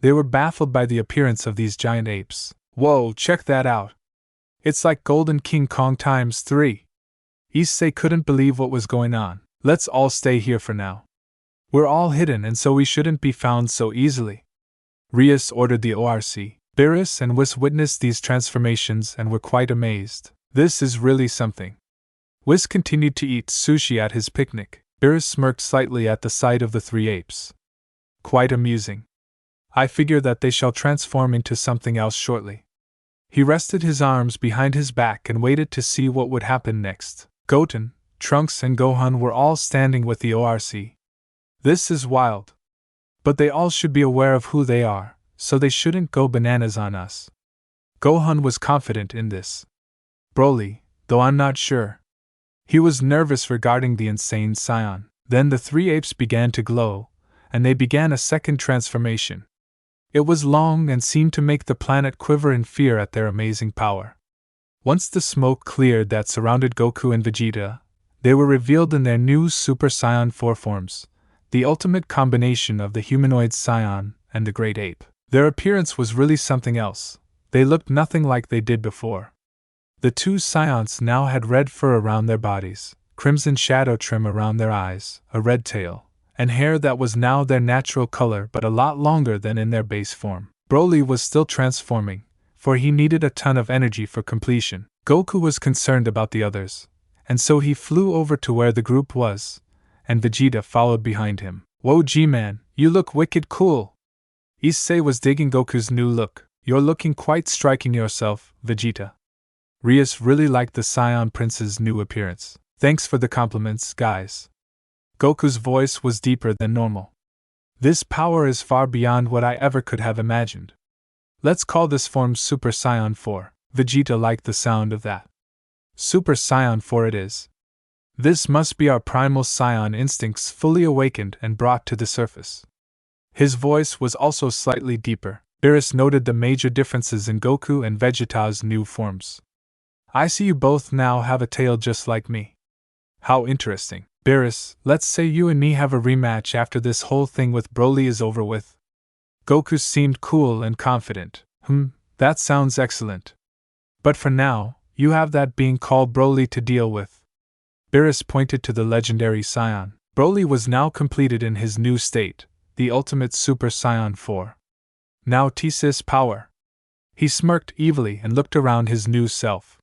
They were baffled by the appearance of these giant apes. Whoa, check that out. It's like Golden King Kong times 3. Issei couldn't believe what was going on. Let's all stay here for now. We're all hidden and so we shouldn't be found so easily. Rias ordered the ORC. Beerus and Whis witnessed these transformations and were quite amazed. This is really something. Whis continued to eat sushi at his picnic. Beerus smirked slightly at the sight of the 3 apes. Quite amusing. I figure that they shall transform into something else shortly. He rested his arms behind his back and waited to see what would happen next. Goten, Trunks and Gohan were all standing with the ORC. This is wild. But they all should be aware of who they are, so they shouldn't go bananas on us. Gohan was confident in this. Broly, though I'm not sure. He was nervous regarding the insane Saiyan. Then the 3 apes began to glow, and they began a second transformation. It was long and seemed to make the planet quiver in fear at their amazing power. Once the smoke cleared that surrounded Goku and Vegeta, they were revealed in their new Super Saiyan 4 forms, the ultimate combination of the humanoid Saiyan and the great ape. Their appearance was really something else. They looked nothing like they did before. The 2 Saiyans now had red fur around their bodies, crimson shadow trim around their eyes, a red tail, and hair that was now their natural color but a lot longer than in their base form. Broly was still transforming, for he needed a ton of energy for completion. Goku was concerned about the others, and so he flew over to where the group was, and Vegeta followed behind him. Whoa G-Man, you look wicked cool! Issei was digging Goku's new look. You're looking quite striking yourself, Vegeta. Rias really liked the Saiyan Prince's new appearance. Thanks for the compliments, guys. Goku's voice was deeper than normal. This power is far beyond what I ever could have imagined. Let's call this form Super Saiyan 4. Vegeta liked the sound of that. Super Saiyan 4 it is. This must be our primal Saiyan instincts fully awakened and brought to the surface. His voice was also slightly deeper. Beerus noted the major differences in Goku and Vegeta's new forms. I see you both now have a tail just like me. How interesting. Beerus, let's say you and me have a rematch after this whole thing with Broly is over with. Goku seemed cool and confident. That sounds excellent. But for now, you have that being called Broly to deal with. Beerus pointed to the legendary Saiyan. Broly was now completed in his new state, the ultimate Super Saiyan 4. Now T-Sys power. He smirked evilly and looked around his new self.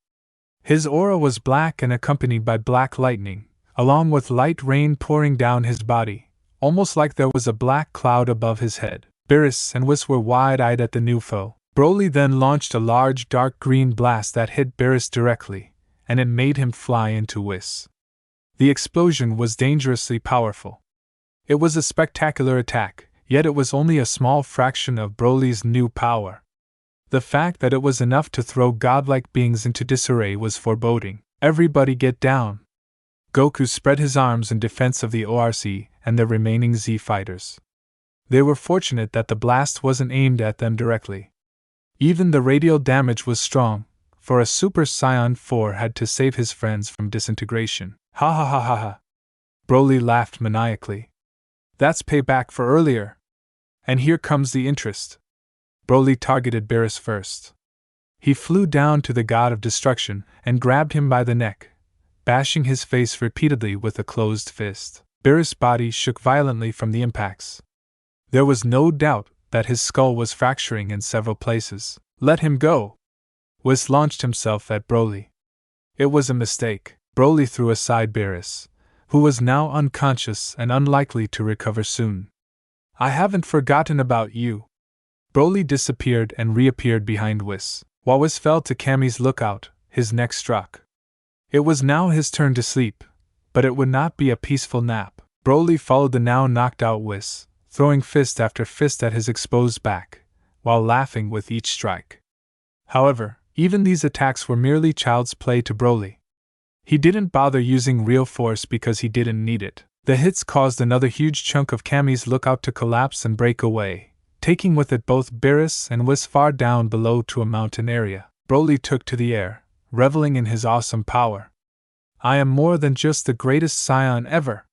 His aura was black and accompanied by black lightning, along with light rain pouring down his body, almost like there was a black cloud above his head. Beerus and Whis were wide-eyed at the new foe. Broly then launched a large dark green blast that hit Beerus directly, and it made him fly into Whis. The explosion was dangerously powerful. It was a spectacular attack, yet it was only a small fraction of Broly's new power. The fact that it was enough to throw godlike beings into disarray was foreboding. Everybody get down! Goku spread his arms in defense of the ORC and the remaining Z fighters. They were fortunate that the blast wasn't aimed at them directly. Even the radial damage was strong, for a Super Saiyan 4 had to save his friends from disintegration. Ha ha ha ha ha! Broly laughed maniacally. That's payback for earlier! And here comes the interest. Broly targeted Beerus first. He flew down to the god of destruction and grabbed him by the neck, bashing his face repeatedly with a closed fist. Beerus' body shook violently from the impacts. There was no doubt that his skull was fracturing in several places. Let him go! Whis launched himself at Broly. It was a mistake. Broly threw aside Beerus, who was now unconscious and unlikely to recover soon. I haven't forgotten about you. Broly disappeared and reappeared behind Whis. While Whis fell to Kami's lookout, his neck struck. It was now his turn to sleep, but it would not be a peaceful nap. Broly followed the now knocked out Whis, throwing fist after fist at his exposed back, while laughing with each strike. However, even these attacks were merely child's play to Broly. He didn't bother using real force because he didn't need it. The hits caused another huge chunk of Kami's lookout to collapse and break away, taking with it both Beerus and Whis far down below to a mountain area. Broly took to the air, reveling in his awesome power. I am more than just the greatest Saiyan ever.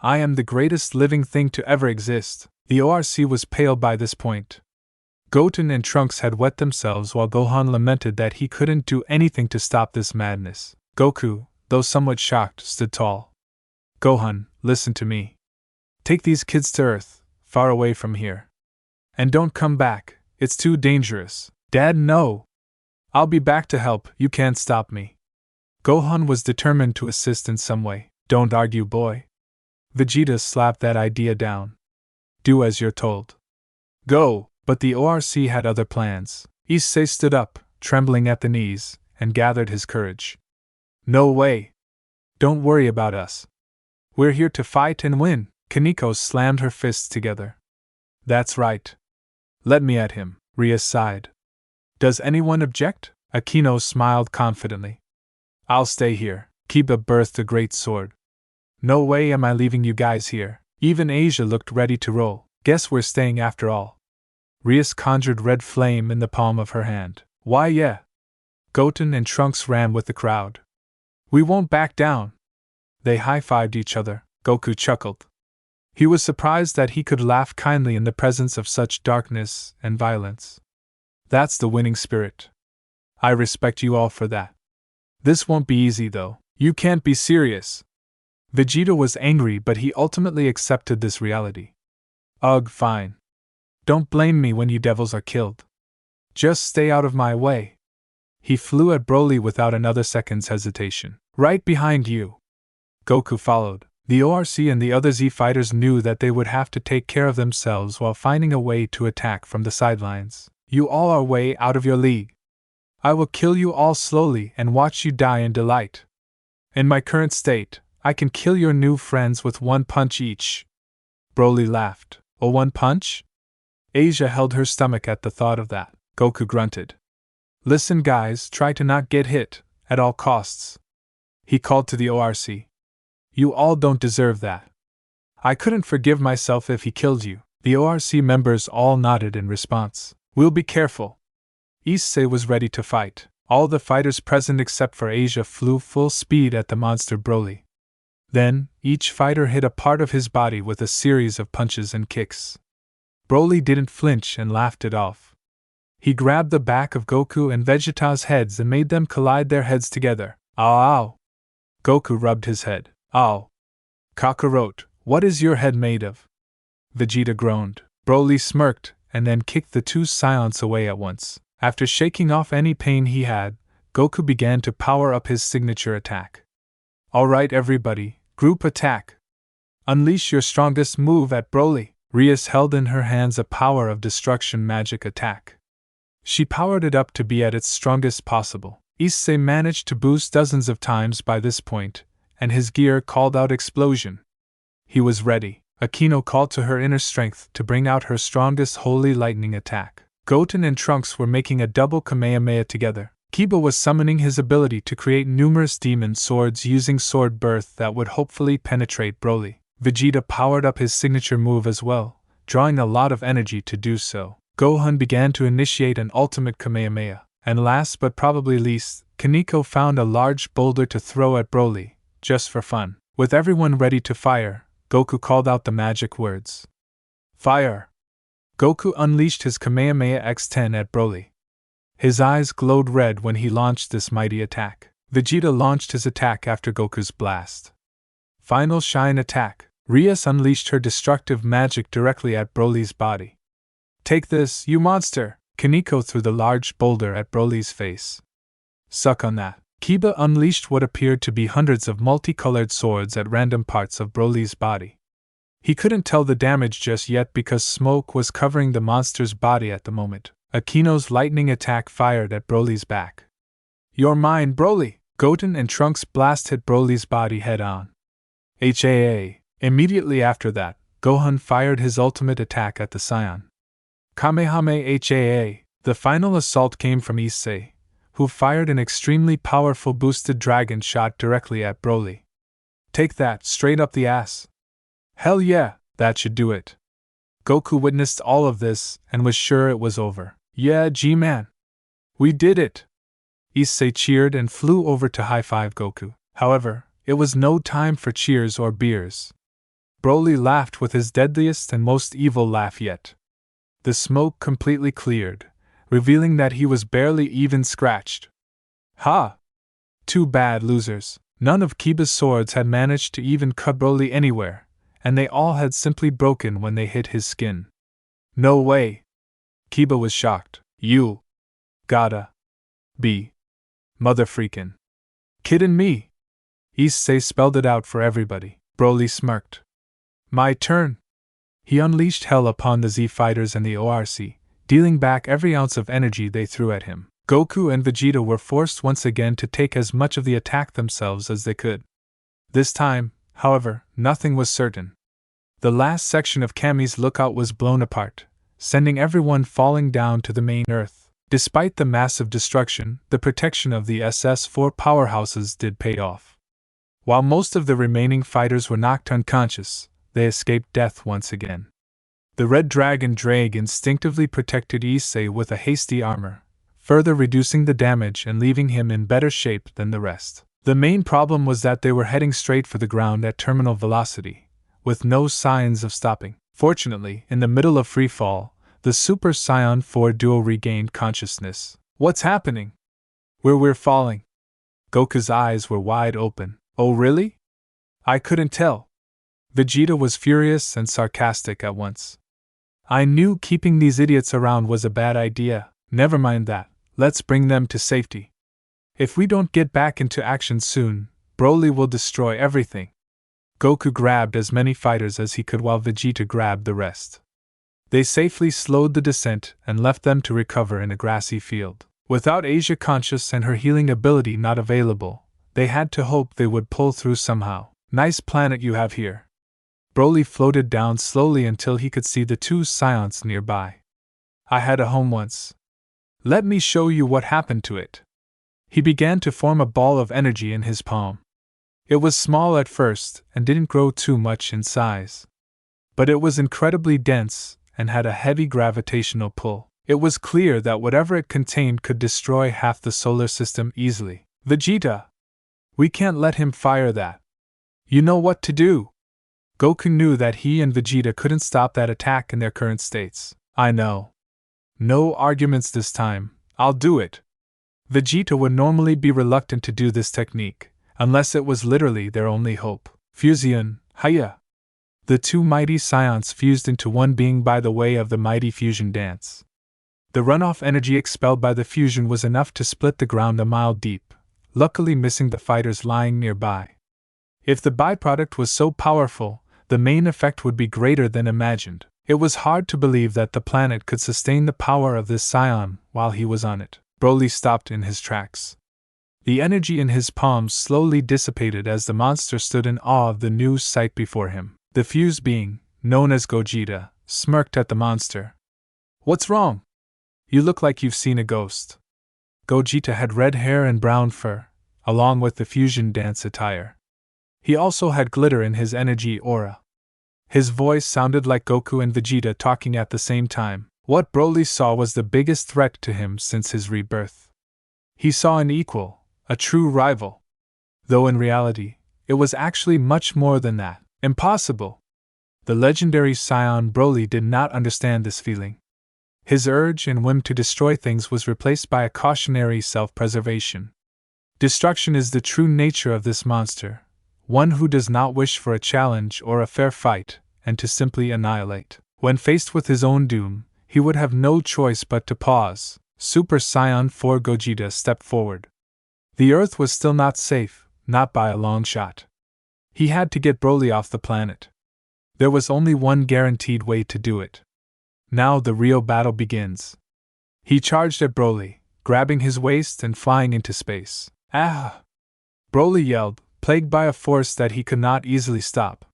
I am the greatest living thing to ever exist. The ORC was pale by this point. Goten and Trunks had wet themselves while Gohan lamented that he couldn't do anything to stop this madness. Goku, though somewhat shocked, stood tall. Gohan, listen to me. Take these kids to Earth, far away from here. And don't come back, it's too dangerous. Dad, no! I'll be back to help, you can't stop me. Gohan was determined to assist in some way. Don't argue, boy. Vegeta slapped that idea down. Do as you're told. Go! But the ORC had other plans. Issei stood up, trembling at the knees, and gathered his courage. No way! Don't worry about us. We're here to fight and win. Kaneko slammed her fists together. That's right. Let me at him, Rhea sighed. Does anyone object? Akino smiled confidently. I'll stay here. Kiba birthed a great sword. No way am I leaving you guys here. Even Asia looked ready to roll. Guess we're staying after all. Rias conjured red flame in the palm of her hand. Why yeah. Goten and Trunks ran with the crowd. We won't back down. They high-fived each other. Goku chuckled. He was surprised that he could laugh kindly in the presence of such darkness and violence. That's the winning spirit. I respect you all for that. This won't be easy though. You can't be serious. Vegeta was angry, but he ultimately accepted this reality. Ugh, fine. Don't blame me when you devils are killed. Just stay out of my way. He flew at Broly without another second's hesitation. Right behind you. Goku followed. The ORC and the other Z fighters knew that they would have to take care of themselves while finding a way to attack from the sidelines. You all are way out of your league. I will kill you all slowly and watch you die in delight. In my current state, I can kill your new friends with one punch each. Broly laughed. Oh, one punch? Asia held her stomach at the thought of that. Goku grunted. Listen guys, try to not get hit, at all costs. He called to the ORC. You all don't deserve that. I couldn't forgive myself if he killed you. The ORC members all nodded in response. We'll be careful. Issei was ready to fight. All the fighters present except for Asia flew full speed at the monster Broly. Then, each fighter hit a part of his body with a series of punches and kicks. Broly didn't flinch and laughed it off. He grabbed the back of Goku and Vegeta's heads and made them collide their heads together. Ow, ow! Goku rubbed his head. Ow! Kakarot, what is your head made of? Vegeta groaned. Broly smirked, and then kicked the two Saiyans away at once. After shaking off any pain he had, Goku began to power up his signature attack. Alright everybody, group attack! Unleash your strongest move at Broly! Rias held in her hands a power of destruction magic attack. She powered it up to be at its strongest possible. Issei managed to boost dozens of times by this point, and his gear called out explosion. He was ready. Akino called to her inner strength to bring out her strongest holy lightning attack. Goten and Trunks were making a double Kamehameha together. Kiba was summoning his ability to create numerous demon swords using sword birth that would hopefully penetrate Broly. Vegeta powered up his signature move as well, drawing a lot of energy to do so. Gohan began to initiate an ultimate Kamehameha. And last but probably least, Kaneko found a large boulder to throw at Broly, just for fun. With everyone ready to fire, Goku called out the magic words. Fire! Goku unleashed his Kamehameha X10 at Broly. His eyes glowed red when he launched this mighty attack. Vegeta launched his attack after Goku's blast. Final Shine Attack. Rias unleashed her destructive magic directly at Broly's body. Take this, you monster! Kaneko threw the large boulder at Broly's face. Suck on that. Kiba unleashed what appeared to be hundreds of multicolored swords at random parts of Broly's body. He couldn't tell the damage just yet because smoke was covering the monster's body at the moment. Akino's lightning attack fired at Broly's back. You're mine, Broly! Goten and Trunks' blast hit Broly's body head-on. HAA. Immediately after that, Gohan fired his ultimate attack at the Saiyan. Kamehameha HAA. The final assault came from Issei, who fired an extremely powerful boosted dragon shot directly at Broly. Take that, straight up the ass. Hell yeah, that should do it. Goku witnessed all of this and was sure it was over. Yeah, G-Man. We did it. Issei cheered and flew over to high-five Goku. However, it was no time for cheers or beers. Broly laughed with his deadliest and most evil laugh yet. The smoke completely cleared, revealing that he was barely even scratched. Ha! Too bad, losers. None of Kiba's swords had managed to even cut Broly anywhere, and they all had simply broken when they hit his skin. No way! Kiba was shocked. You gotta be motherfreakin' kiddin' me! Issei spelled it out for everybody. Broly smirked. My turn! He unleashed hell upon the Z fighters and the ORC, dealing back every ounce of energy they threw at him. Goku and Vegeta were forced once again to take as much of the attack themselves as they could. This time, however, nothing was certain. The last section of Kami's lookout was blown apart, sending everyone falling down to the main Earth. Despite the massive destruction, the protection of the SS-4 powerhouses did pay off. While most of the remaining fighters were knocked unconscious, they escaped death once again. The Red Dragon Drake instinctively protected Issei with a hasty armor, further reducing the damage and leaving him in better shape than the rest. The main problem was that they were heading straight for the ground at terminal velocity, with no signs of stopping. Fortunately, in the middle of freefall, the Super Saiyan 4 duo regained consciousness. What's happening? We're falling. Goku's eyes were wide open. Oh really? I couldn't tell. Vegeta was furious and sarcastic at once. I knew keeping these idiots around was a bad idea. Never mind that, let's bring them to safety. If we don't get back into action soon, Broly will destroy everything. Goku grabbed as many fighters as he could while Vegeta grabbed the rest. They safely slowed the descent and left them to recover in a grassy field. Without Asia conscious and her healing ability not available, they had to hope they would pull through somehow. Nice planet you have here. Broly floated down slowly until he could see the two Saiyans nearby. I had a home once. Let me show you what happened to it. He began to form a ball of energy in his palm. It was small at first and didn't grow too much in size. But it was incredibly dense and had a heavy gravitational pull. It was clear that whatever it contained could destroy half the solar system easily. Vegeta! We can't let him fire that. You know what to do! Goku knew that he and Vegeta couldn't stop that attack in their current states. I know. No arguments this time, I'll do it. Vegeta would normally be reluctant to do this technique, unless it was literally their only hope. Fusion, hiya! The two mighty Saiyans fused into one being by the way of the mighty fusion dance. The runoff energy expelled by the fusion was enough to split the ground a mile deep, luckily missing the fighters lying nearby. If the byproduct was so powerful, the main effect would be greater than imagined. It was hard to believe that the planet could sustain the power of this Saiyan while he was on it. Broly stopped in his tracks. The energy in his palms slowly dissipated as the monster stood in awe of the new sight before him. The fused being, known as Gogeta, smirked at the monster. What's wrong? You look like you've seen a ghost. Gogeta had red hair and brown fur, along with the fusion dance attire. He also had glitter in his energy aura. His voice sounded like Goku and Vegeta talking at the same time. What Broly saw was the biggest threat to him since his rebirth. He saw an equal, a true rival. Though in reality, it was actually much more than that. Impossible! The legendary Saiyan Broly did not understand this feeling. His urge and whim to destroy things was replaced by a cautionary self-preservation. Destruction is the true nature of this monster, one who does not wish for a challenge or a fair fight, and to simply annihilate. When faced with his own doom, he would have no choice but to pause. Super Saiyan 4 Gogeta stepped forward. The Earth was still not safe, not by a long shot. He had to get Broly off the planet. There was only one guaranteed way to do it. Now the real battle begins. He charged at Broly, grabbing his waist and flying into space. Ah! Broly yelled, plagued by a force that he could not easily stop.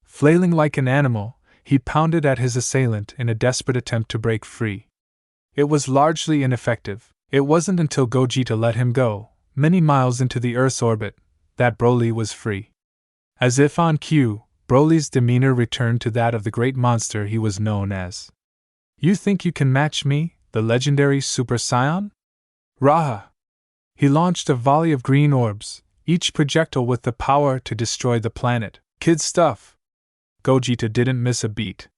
Flailing like an animal, he pounded at his assailant in a desperate attempt to break free. It was largely ineffective. It wasn't until Gogeta let him go, many miles into the Earth's orbit, that Broly was free. As if on cue, Broly's demeanor returned to that of the great monster he was known as. You think you can match me, the legendary Super Saiyan? Raha! He launched a volley of green orbs, each projectile with the power to destroy the planet. Kid stuff! Gogeta didn't miss a beat.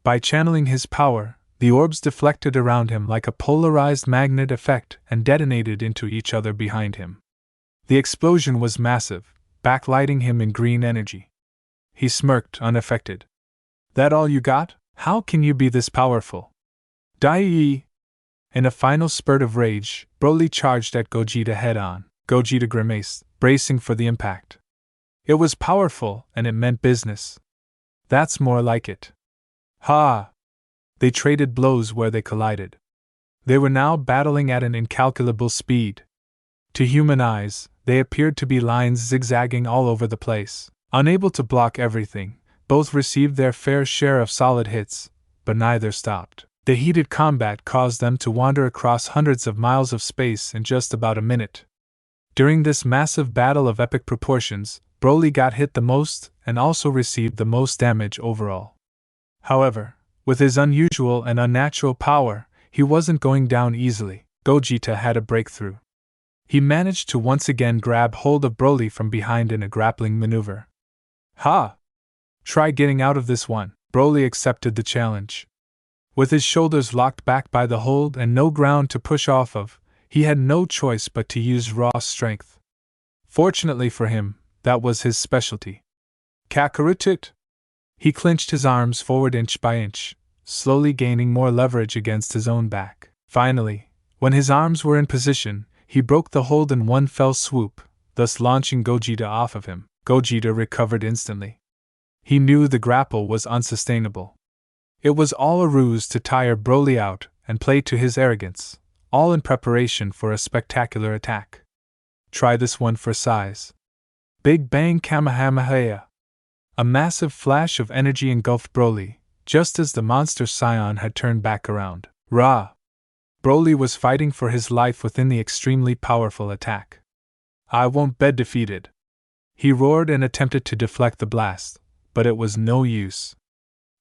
By channeling his power, the orbs deflected around him like a polarized magnet effect and detonated into each other behind him. The explosion was massive, backlighting him in green energy. He smirked, unaffected. That all you got? How can you be this powerful? Die! In a final spurt of rage, Broly charged at Gogeta head-on. Gogeta grimaced, bracing for the impact. It was powerful, and it meant business. That's more like it. Ha! They traded blows where they collided. They were now battling at an incalculable speed. To human eyes, they appeared to be lines zigzagging all over the place. Unable to block everything, both received their fair share of solid hits, but neither stopped. The heated combat caused them to wander across hundreds of miles of space in just about a minute. During this massive battle of epic proportions, Broly got hit the most and also received the most damage overall. However, with his unusual and unnatural power, he wasn't going down easily. Gogeta had a breakthrough. He managed to once again grab hold of Broly from behind in a grappling maneuver. Ha! Try getting out of this one. Broly accepted the challenge. With his shoulders locked back by the hold and no ground to push off of, he had no choice but to use raw strength. Fortunately for him, that was his specialty. Kakarot! He clinched his arms forward inch by inch, slowly gaining more leverage against his own back. Finally, when his arms were in position, he broke the hold in one fell swoop, thus launching Gogeta off of him. Gogeta recovered instantly. He knew the grapple was unsustainable. It was all a ruse to tire Broly out and play to his arrogance, all in preparation for a spectacular attack. Try this one for size. Big Bang Kamehameha! A massive flash of energy engulfed Broly, just as the monster Saiyan had turned back around. Rah! Broly was fighting for his life within the extremely powerful attack. I won't be defeated. He roared and attempted to deflect the blast, but it was no use.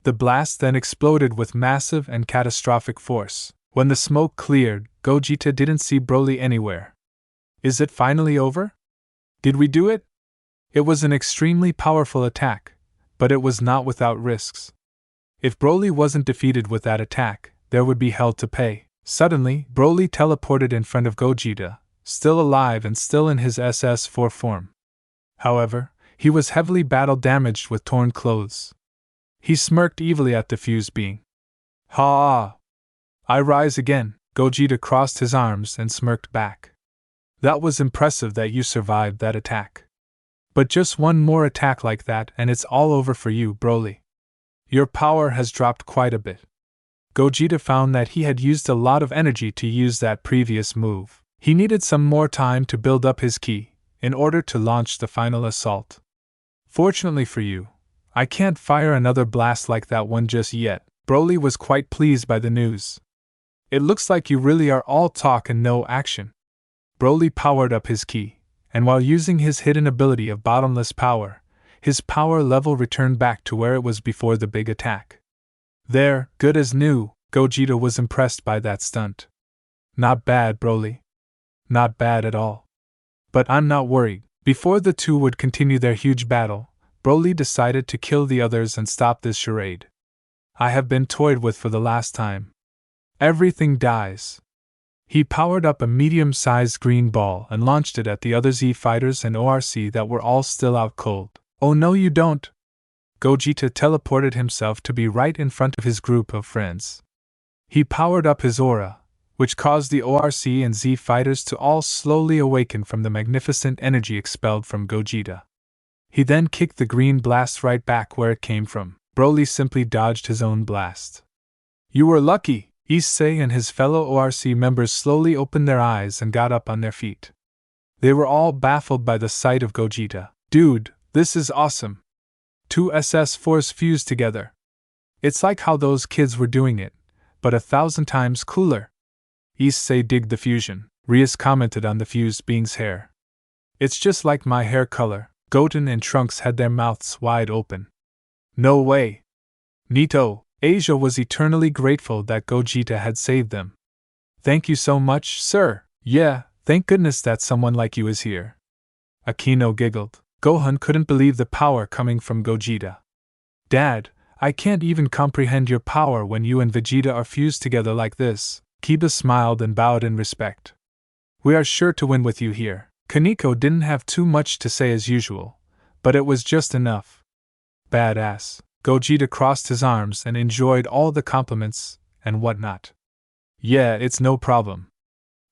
The blast then exploded with massive and catastrophic force. When the smoke cleared, Gogeta didn't see Broly anywhere. Is it finally over? Did we do it? It was an extremely powerful attack, but it was not without risks. If Broly wasn't defeated with that attack, there would be hell to pay. Suddenly, Broly teleported in front of Gogeta, still alive and still in his SS4 form. However, he was heavily battle-damaged with torn clothes. He smirked evilly at the fused being. Ha! I rise again. Gogeta crossed his arms and smirked back. That was impressive that you survived that attack. But just one more attack like that and it's all over for you, Broly. Your power has dropped quite a bit. Gogeta found that he had used a lot of energy to use that previous move. He needed some more time to build up his ki, in order to launch the final assault. Fortunately for you, I can't fire another blast like that one just yet. Broly was quite pleased by the news. It looks like you really are all talk and no action. Broly powered up his ki, and while using his hidden ability of bottomless power, his power level returned back to where it was before the big attack. There, good as new. Gogeta was impressed by that stunt. Not bad, Broly. Not bad at all. But I'm not worried. Before the two would continue their huge battle, Broly decided to kill the others and stop this charade. I have been toyed with for the last time. Everything dies. He powered up a medium-sized green ball and launched it at the other Z fighters and ORC that were all still out cold. Oh no you don't! Gogeta teleported himself to be right in front of his group of friends. He powered up his aura, which caused the ORC and Z fighters to all slowly awaken from the magnificent energy expelled from Gogeta. He then kicked the green blast right back where it came from. Broly simply dodged his own blast. You were lucky! Issei and his fellow ORC members slowly opened their eyes and got up on their feet. They were all baffled by the sight of Gogeta. Dude, this is awesome! 2 SS4s fused together. It's like how those kids were doing it, but 1,000 times cooler. Issei digged the fusion. Rias commented on the fused being's hair. It's just like my hair color. Goten and Trunks had their mouths wide open. No way! Nito, Asia was eternally grateful that Gogeta had saved them. Thank you so much, sir. Yeah, Thank goodness that someone like you is here. Akino giggled. Gohan couldn't believe the power coming from Gogeta. Dad, I can't even comprehend your power when you and Vegeta are fused together like this. Kiba smiled and bowed in respect. We are sure to win with you here. Kaneko didn't have too much to say as usual, but it was just enough. Badass. Gogeta crossed his arms and enjoyed all the compliments and whatnot. Yeah, it's no problem.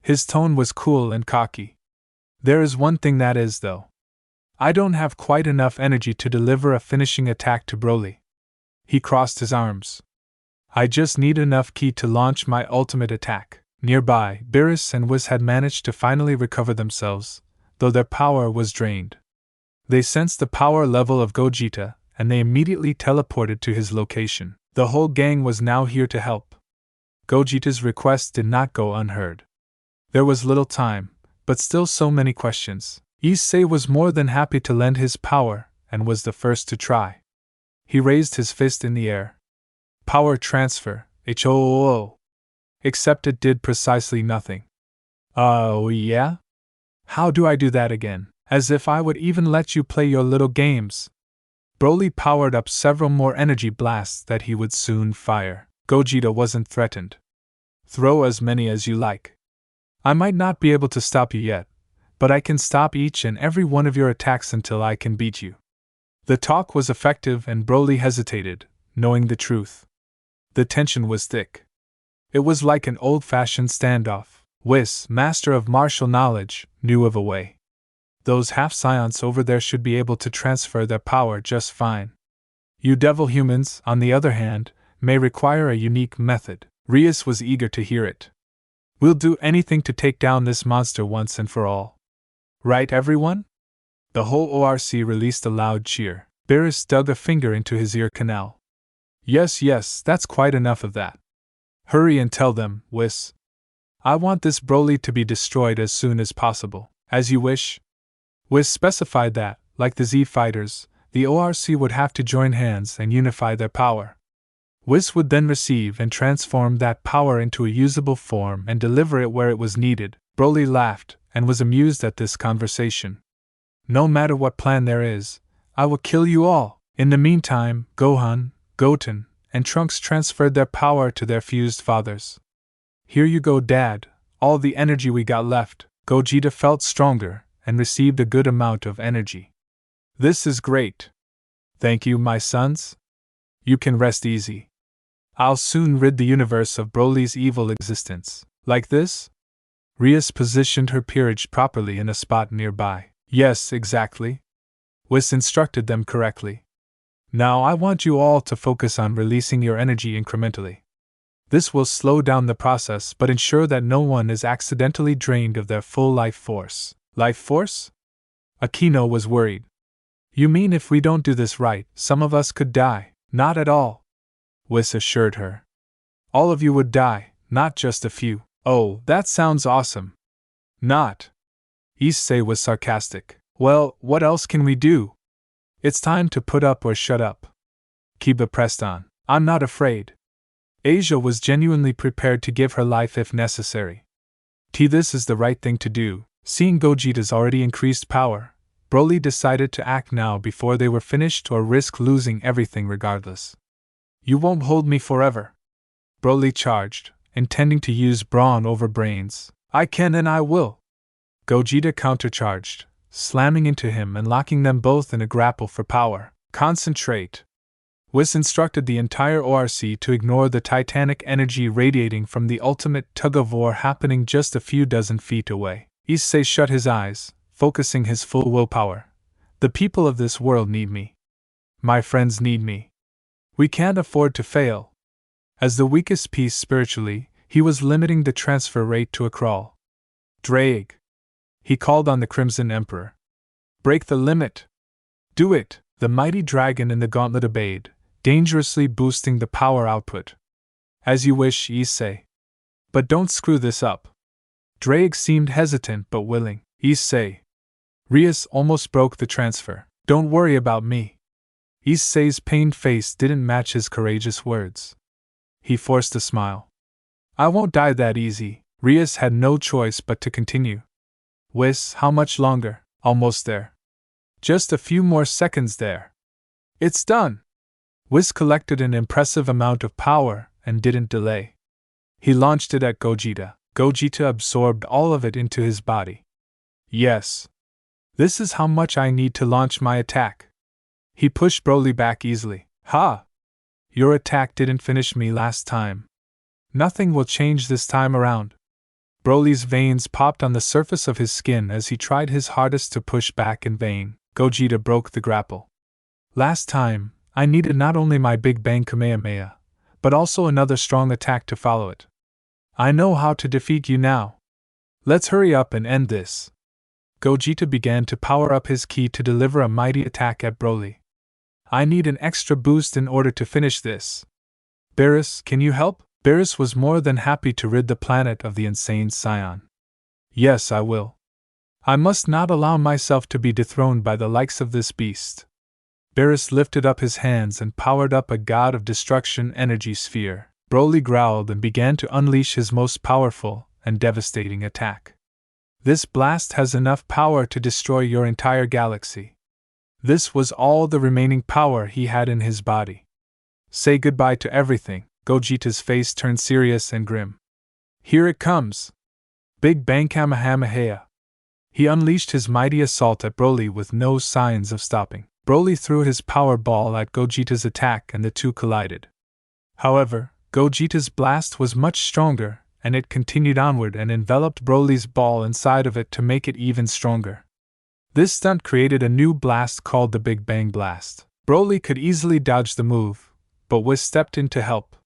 His tone was cool and cocky. There is one thing that is, though. I don't have quite enough energy to deliver a finishing attack to Broly. He crossed his arms. I just need enough ki to launch my ultimate attack. Nearby, Beerus and Whis had managed to finally recover themselves, though their power was drained. They sensed the power level of Gogeta, and they immediately teleported to his location. The whole gang was now here to help. Gogeta's request did not go unheard. There was little time, but still so many questions. Issei was more than happy to lend his power, and was the first to try. He raised his fist in the air. Power transfer, HOOO. Except it did precisely nothing. Oh yeah? How do I do that again? As if I would even let you play your little games. Broly powered up several more energy blasts that he would soon fire. Gogeta wasn't threatened. Throw as many as you like. I might not be able to stop you yet, but I can stop each and every one of your attacks until I can beat you. The talk was effective and Broly hesitated, knowing the truth. The tension was thick. It was like an old-fashioned standoff. Whis, master of martial knowledge, knew of a way. Those half-Saiyans over there should be able to transfer their power just fine. You devil humans, on the other hand, may require a unique method. Rias was eager to hear it. We'll do anything to take down this monster once and for all. Right, everyone? The whole ORC released a loud cheer. Beerus dug a finger into his ear canal. Yes, that's quite enough of that. Hurry and tell them, Whis. I want this Broly to be destroyed as soon as possible. As you wish. Whis specified that, like the Z fighters, the ORC would have to join hands and unify their power. Whis would then receive and transform that power into a usable form and deliver it where it was needed. Broly laughed and was amused at this conversation. No matter what plan there is, I will kill you all. In the meantime, Gohan, Goten, and Trunks transferred their power to their fused fathers. Here you go, Dad, all the energy we got left. Gogeta felt stronger and received a good amount of energy. This is great. Thank you, my sons. You can rest easy. I'll soon rid the universe of Broly's evil existence. Like this? Rias positioned her peerage properly in a spot nearby. Yes, exactly. Whis instructed them correctly. Now I want you all to focus on releasing your energy incrementally. This will slow down the process but ensure that no one is accidentally drained of their full life force. Life force? Akino was worried. You mean if we don't do this right, some of us could die? Not at all. Whis assured her. All of you would die, not just a few. Oh, that sounds awesome. Not. Issei was sarcastic. Well, what else can we do? It's time to put up or shut up. Kiba pressed on. I'm not afraid. Asia was genuinely prepared to give her life if necessary. This is the right thing to do. Seeing Gogeta's already increased power, Broly decided to act now before they were finished or risk losing everything regardless. You won't hold me forever. Broly charged, intending to use brawn over brains. I can and I will. Gogeta countercharged, slamming into him and locking them both in a grapple for power. Concentrate. Whis instructed the entire ORC to ignore the titanic energy radiating from the ultimate tug-of-war happening just a few dozen feet away. Issei shut his eyes, focusing his full willpower. The people of this world need me. My friends need me. We can't afford to fail. As the weakest piece spiritually, he was limiting the transfer rate to a crawl. Drake. He called on the Crimson Emperor. Break the limit. Do it. The mighty dragon in the gauntlet obeyed, dangerously boosting the power output. As you wish, Issei. But don't screw this up. Drake seemed hesitant but willing. Issei. Rias almost broke the transfer. Don't worry about me. Issei's pained face didn't match his courageous words. He forced a smile. I won't die that easy. Rias had no choice but to continue. Whis, how much longer? Almost there. Just a few more seconds there. It's done! Whis collected an impressive amount of power and didn't delay. He launched it at Gogeta. Gogeta absorbed all of it into his body. Yes. This is how much I need to launch my attack. He pushed Broly back easily. Ha! Your attack didn't finish me last time. Nothing will change this time around. Broly's veins popped on the surface of his skin as he tried his hardest to push back in vain. Gogeta broke the grapple. Last time, I needed not only my Big Bang Kamehameha, but also another strong attack to follow it. I know how to defeat you now. Let's hurry up and end this. Gogeta began to power up his ki to deliver a mighty attack at Broly. I need an extra boost in order to finish this. Beerus, can you help? Beerus was more than happy to rid the planet of the insane Saiyan. Yes, I will. I must not allow myself to be dethroned by the likes of this beast. Beerus lifted up his hands and powered up a God of Destruction energy sphere. Broly growled and began to unleash his most powerful and devastating attack. This blast has enough power to destroy your entire galaxy. This was all the remaining power he had in his body. Say goodbye to everything. Gogeta's face turned serious and grim. Here it comes! Big Bang Kamehameha! He unleashed his mighty assault at Broly with no signs of stopping. Broly threw his power ball at Gogeta's attack and the two collided. However, Gogeta's blast was much stronger, and it continued onward and enveloped Broly's ball inside of it to make it even stronger. This stunt created a new blast called the Big Bang Blast. Broly could easily dodge the move, but Whis stepped in to help.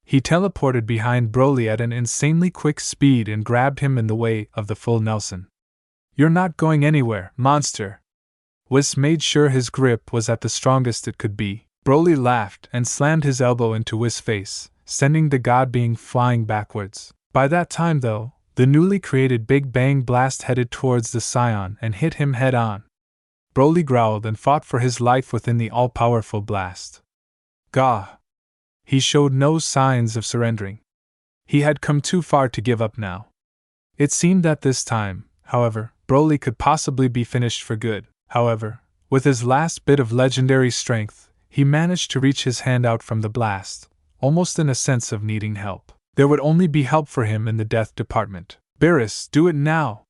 He teleported behind Broly at an insanely quick speed and grabbed him in the way of the full Nelson. You're not going anywhere, monster! Whis made sure his grip was at the strongest it could be. Broly laughed and slammed his elbow into Whis' face, sending the god being flying backwards. By that time, though, the newly created Big Bang Blast headed towards the Saiyan and hit him head on. Broly growled and fought for his life within the all-powerful blast. Gah! He showed no signs of surrendering. He had come too far to give up now. It seemed that this time, however, Broly could possibly be finished for good. However, with his last bit of legendary strength, he managed to reach his hand out from the blast, almost in a sense of needing help. There would only be help for him in the death department. Beerus, do it now!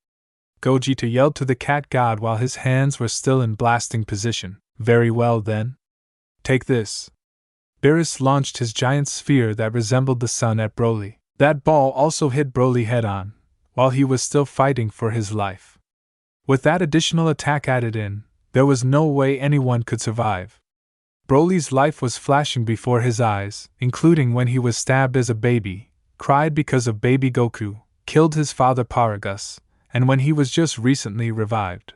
Gogeta yelled to the cat god while his hands were still in blasting position. Very well then. Take this. Beerus launched his giant sphere that resembled the sun at Broly. That ball also hit Broly head on, while he was still fighting for his life. With that additional attack added in, there was no way anyone could survive. Broly's life was flashing before his eyes, including when he was stabbed as a baby, cried because of baby Goku, killed his father Paragus, and when he was just recently revived.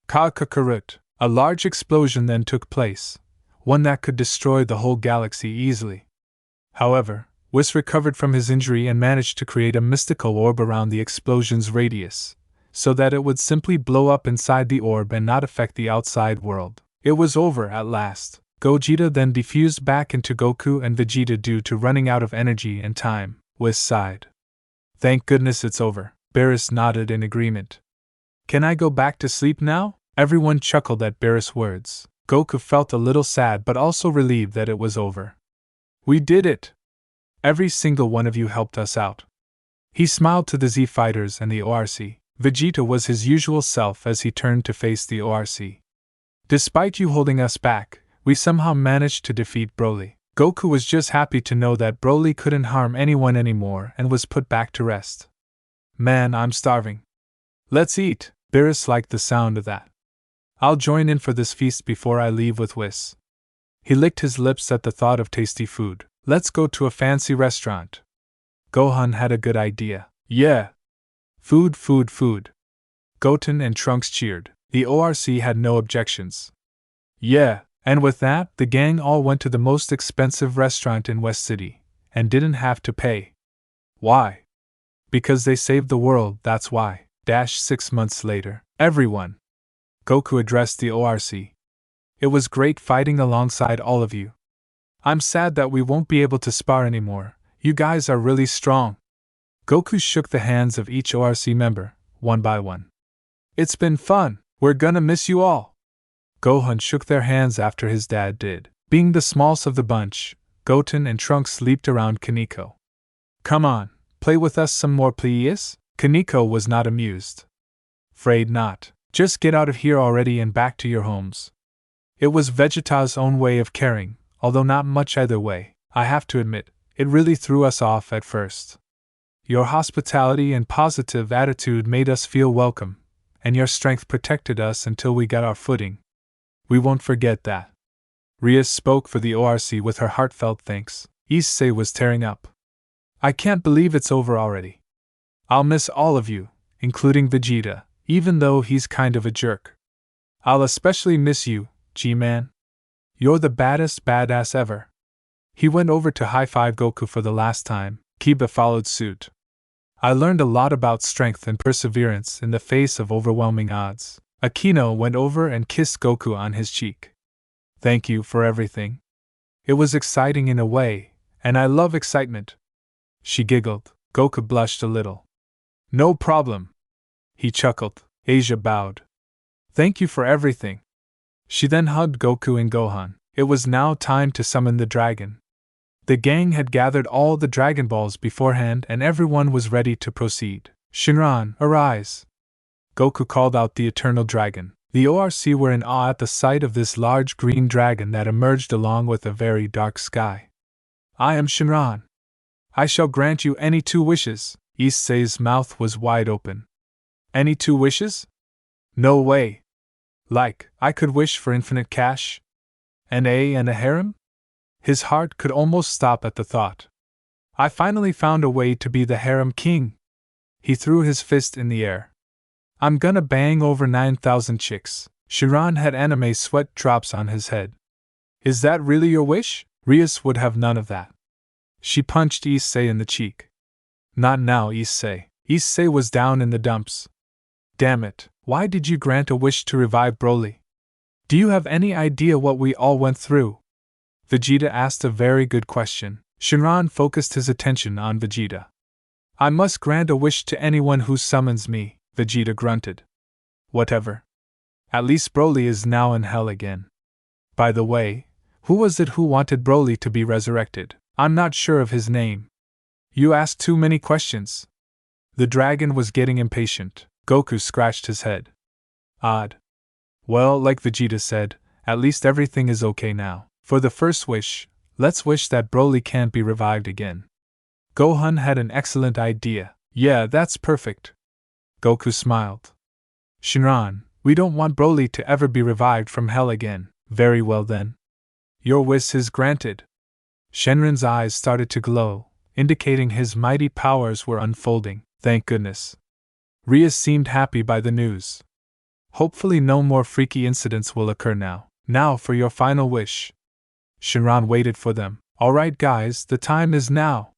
Kakarut! A large explosion then took place, one that could destroy the whole galaxy easily. However, Whis recovered from his injury and managed to create a mystical orb around the explosion's radius, so that it would simply blow up inside the orb and not affect the outside world. It was over at last. Gogeta then defused back into Goku and Vegeta due to running out of energy and time. Whis sighed. Thank goodness it's over. Beerus nodded in agreement. Can I go back to sleep now? Everyone chuckled at Beerus' words. Goku felt a little sad but also relieved that it was over. We did it! Every single one of you helped us out. He smiled to the Z Fighters and the ORC. Vegeta was his usual self as he turned to face the ORC. Despite you holding us back, we somehow managed to defeat Broly. Goku was just happy to know that Broly couldn't harm anyone anymore and was put back to rest. Man, I'm starving. Let's eat! Beerus liked the sound of that. I'll join in for this feast before I leave with Whis. He licked his lips at the thought of tasty food. Let's go to a fancy restaurant. Gohan had a good idea. Yeah! Food, food, food. Goten and Trunks cheered. The ORC had no objections. Yeah! And with that, the gang all went to the most expensive restaurant in West City, and didn't have to pay. Why? Because they saved the world, that's why. 6 months later. Everyone! Goku addressed the ORC. It was great fighting alongside all of you. I'm sad that we won't be able to spar anymore. You guys are really strong. Goku shook the hands of each ORC member, one by one. It's been fun. We're gonna miss you all. Gohan shook their hands after his dad did. Being the smallest of the bunch, Goten and Trunks leaped around Kaneko. Come on, play with us some more please? Kaneko was not amused. Afraid not. Just get out of here already and back to your homes. It was Vegeta's own way of caring, although not much either way. I have to admit, it really threw us off at first. Your hospitality and positive attitude made us feel welcome, and your strength protected us until we got our footing. We won't forget that. Rhea spoke for the ORC with her heartfelt thanks. Issei was tearing up. I can't believe it's over already. I'll miss all of you, including Vegeta, even though he's kind of a jerk. I'll especially miss you, G-Man. You're the baddest badass ever. He went over to high-five Goku for the last time. Kiba followed suit. I learned a lot about strength and perseverance in the face of overwhelming odds. Akino went over and kissed Goku on his cheek. Thank you for everything. It was exciting in a way, and I love excitement. She giggled. Goku blushed a little. No problem. He chuckled. Asia bowed. Thank you for everything. She then hugged Goku and Gohan. It was now time to summon the dragon. The gang had gathered all the Dragon Balls beforehand and everyone was ready to proceed. Shinran, arise! Goku called out the Eternal Dragon. The ORC were in awe at the sight of this large green dragon that emerged along with a very dark sky. I am Shinran. I shall grant you any 2 wishes. Issei's mouth was wide open. Any 2 wishes? No way. Like, I could wish for infinite cash? And a harem? His heart could almost stop at the thought. I finally found a way to be the harem king. He threw his fist in the air. I'm gonna bang over 9,000 chicks. Shinran had anime sweat drops on his head. Is that really your wish? Rias would have none of that. She punched Issei in the cheek. Not now, Issei. Issei was down in the dumps. Damn it, why did you grant a wish to revive Broly? Do you have any idea what we all went through? Vegeta asked a very good question. Shinran focused his attention on Vegeta. I must grant a wish to anyone who summons me, Vegeta grunted. Whatever. At least Broly is now in hell again. By the way, who was it who wanted Broly to be resurrected? I'm not sure of his name. You asked too many questions. The dragon was getting impatient. Goku scratched his head. Odd. Well, like Vegeta said, at least everything is okay now. For the first wish, let's wish that Broly can't be revived again. Gohan had an excellent idea. Yeah, that's perfect. Goku smiled. Shinran, we don't want Broly to ever be revived from hell again. Very well then. Your wish is granted. Shenron's eyes started to glow, indicating his mighty powers were unfolding. Thank goodness. Rias seemed happy by the news. Hopefully no more freaky incidents will occur now. Now for your final wish. Shinran waited for them. Alright guys, the time is now.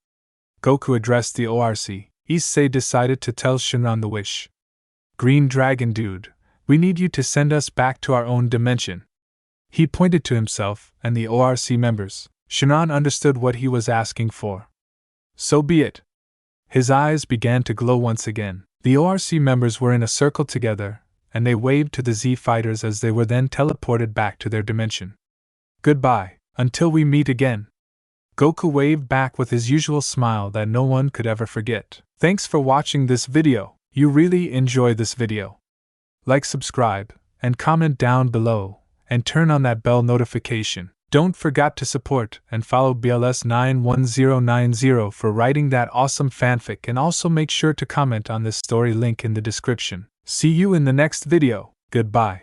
Goku addressed the ORC. Issei decided to tell Shinran the wish. Green Dragon Dude, we need you to send us back to our own dimension. He pointed to himself and the ORC members. Shinran understood what he was asking for. So be it. His eyes began to glow once again. The ORC members were in a circle together, and they waved to the Z fighters as they were then teleported back to their dimension. Goodbye, until we meet again. Goku waved back with his usual smile that no one could ever forget. Thanks for watching this video. You really enjoy this video. Like, subscribe, and comment down below, and turn on that bell notification. Don't forget to support and follow BLS91090 for writing that awesome fanfic, and also make sure to comment on this story link in the description. See you in the next video. Goodbye.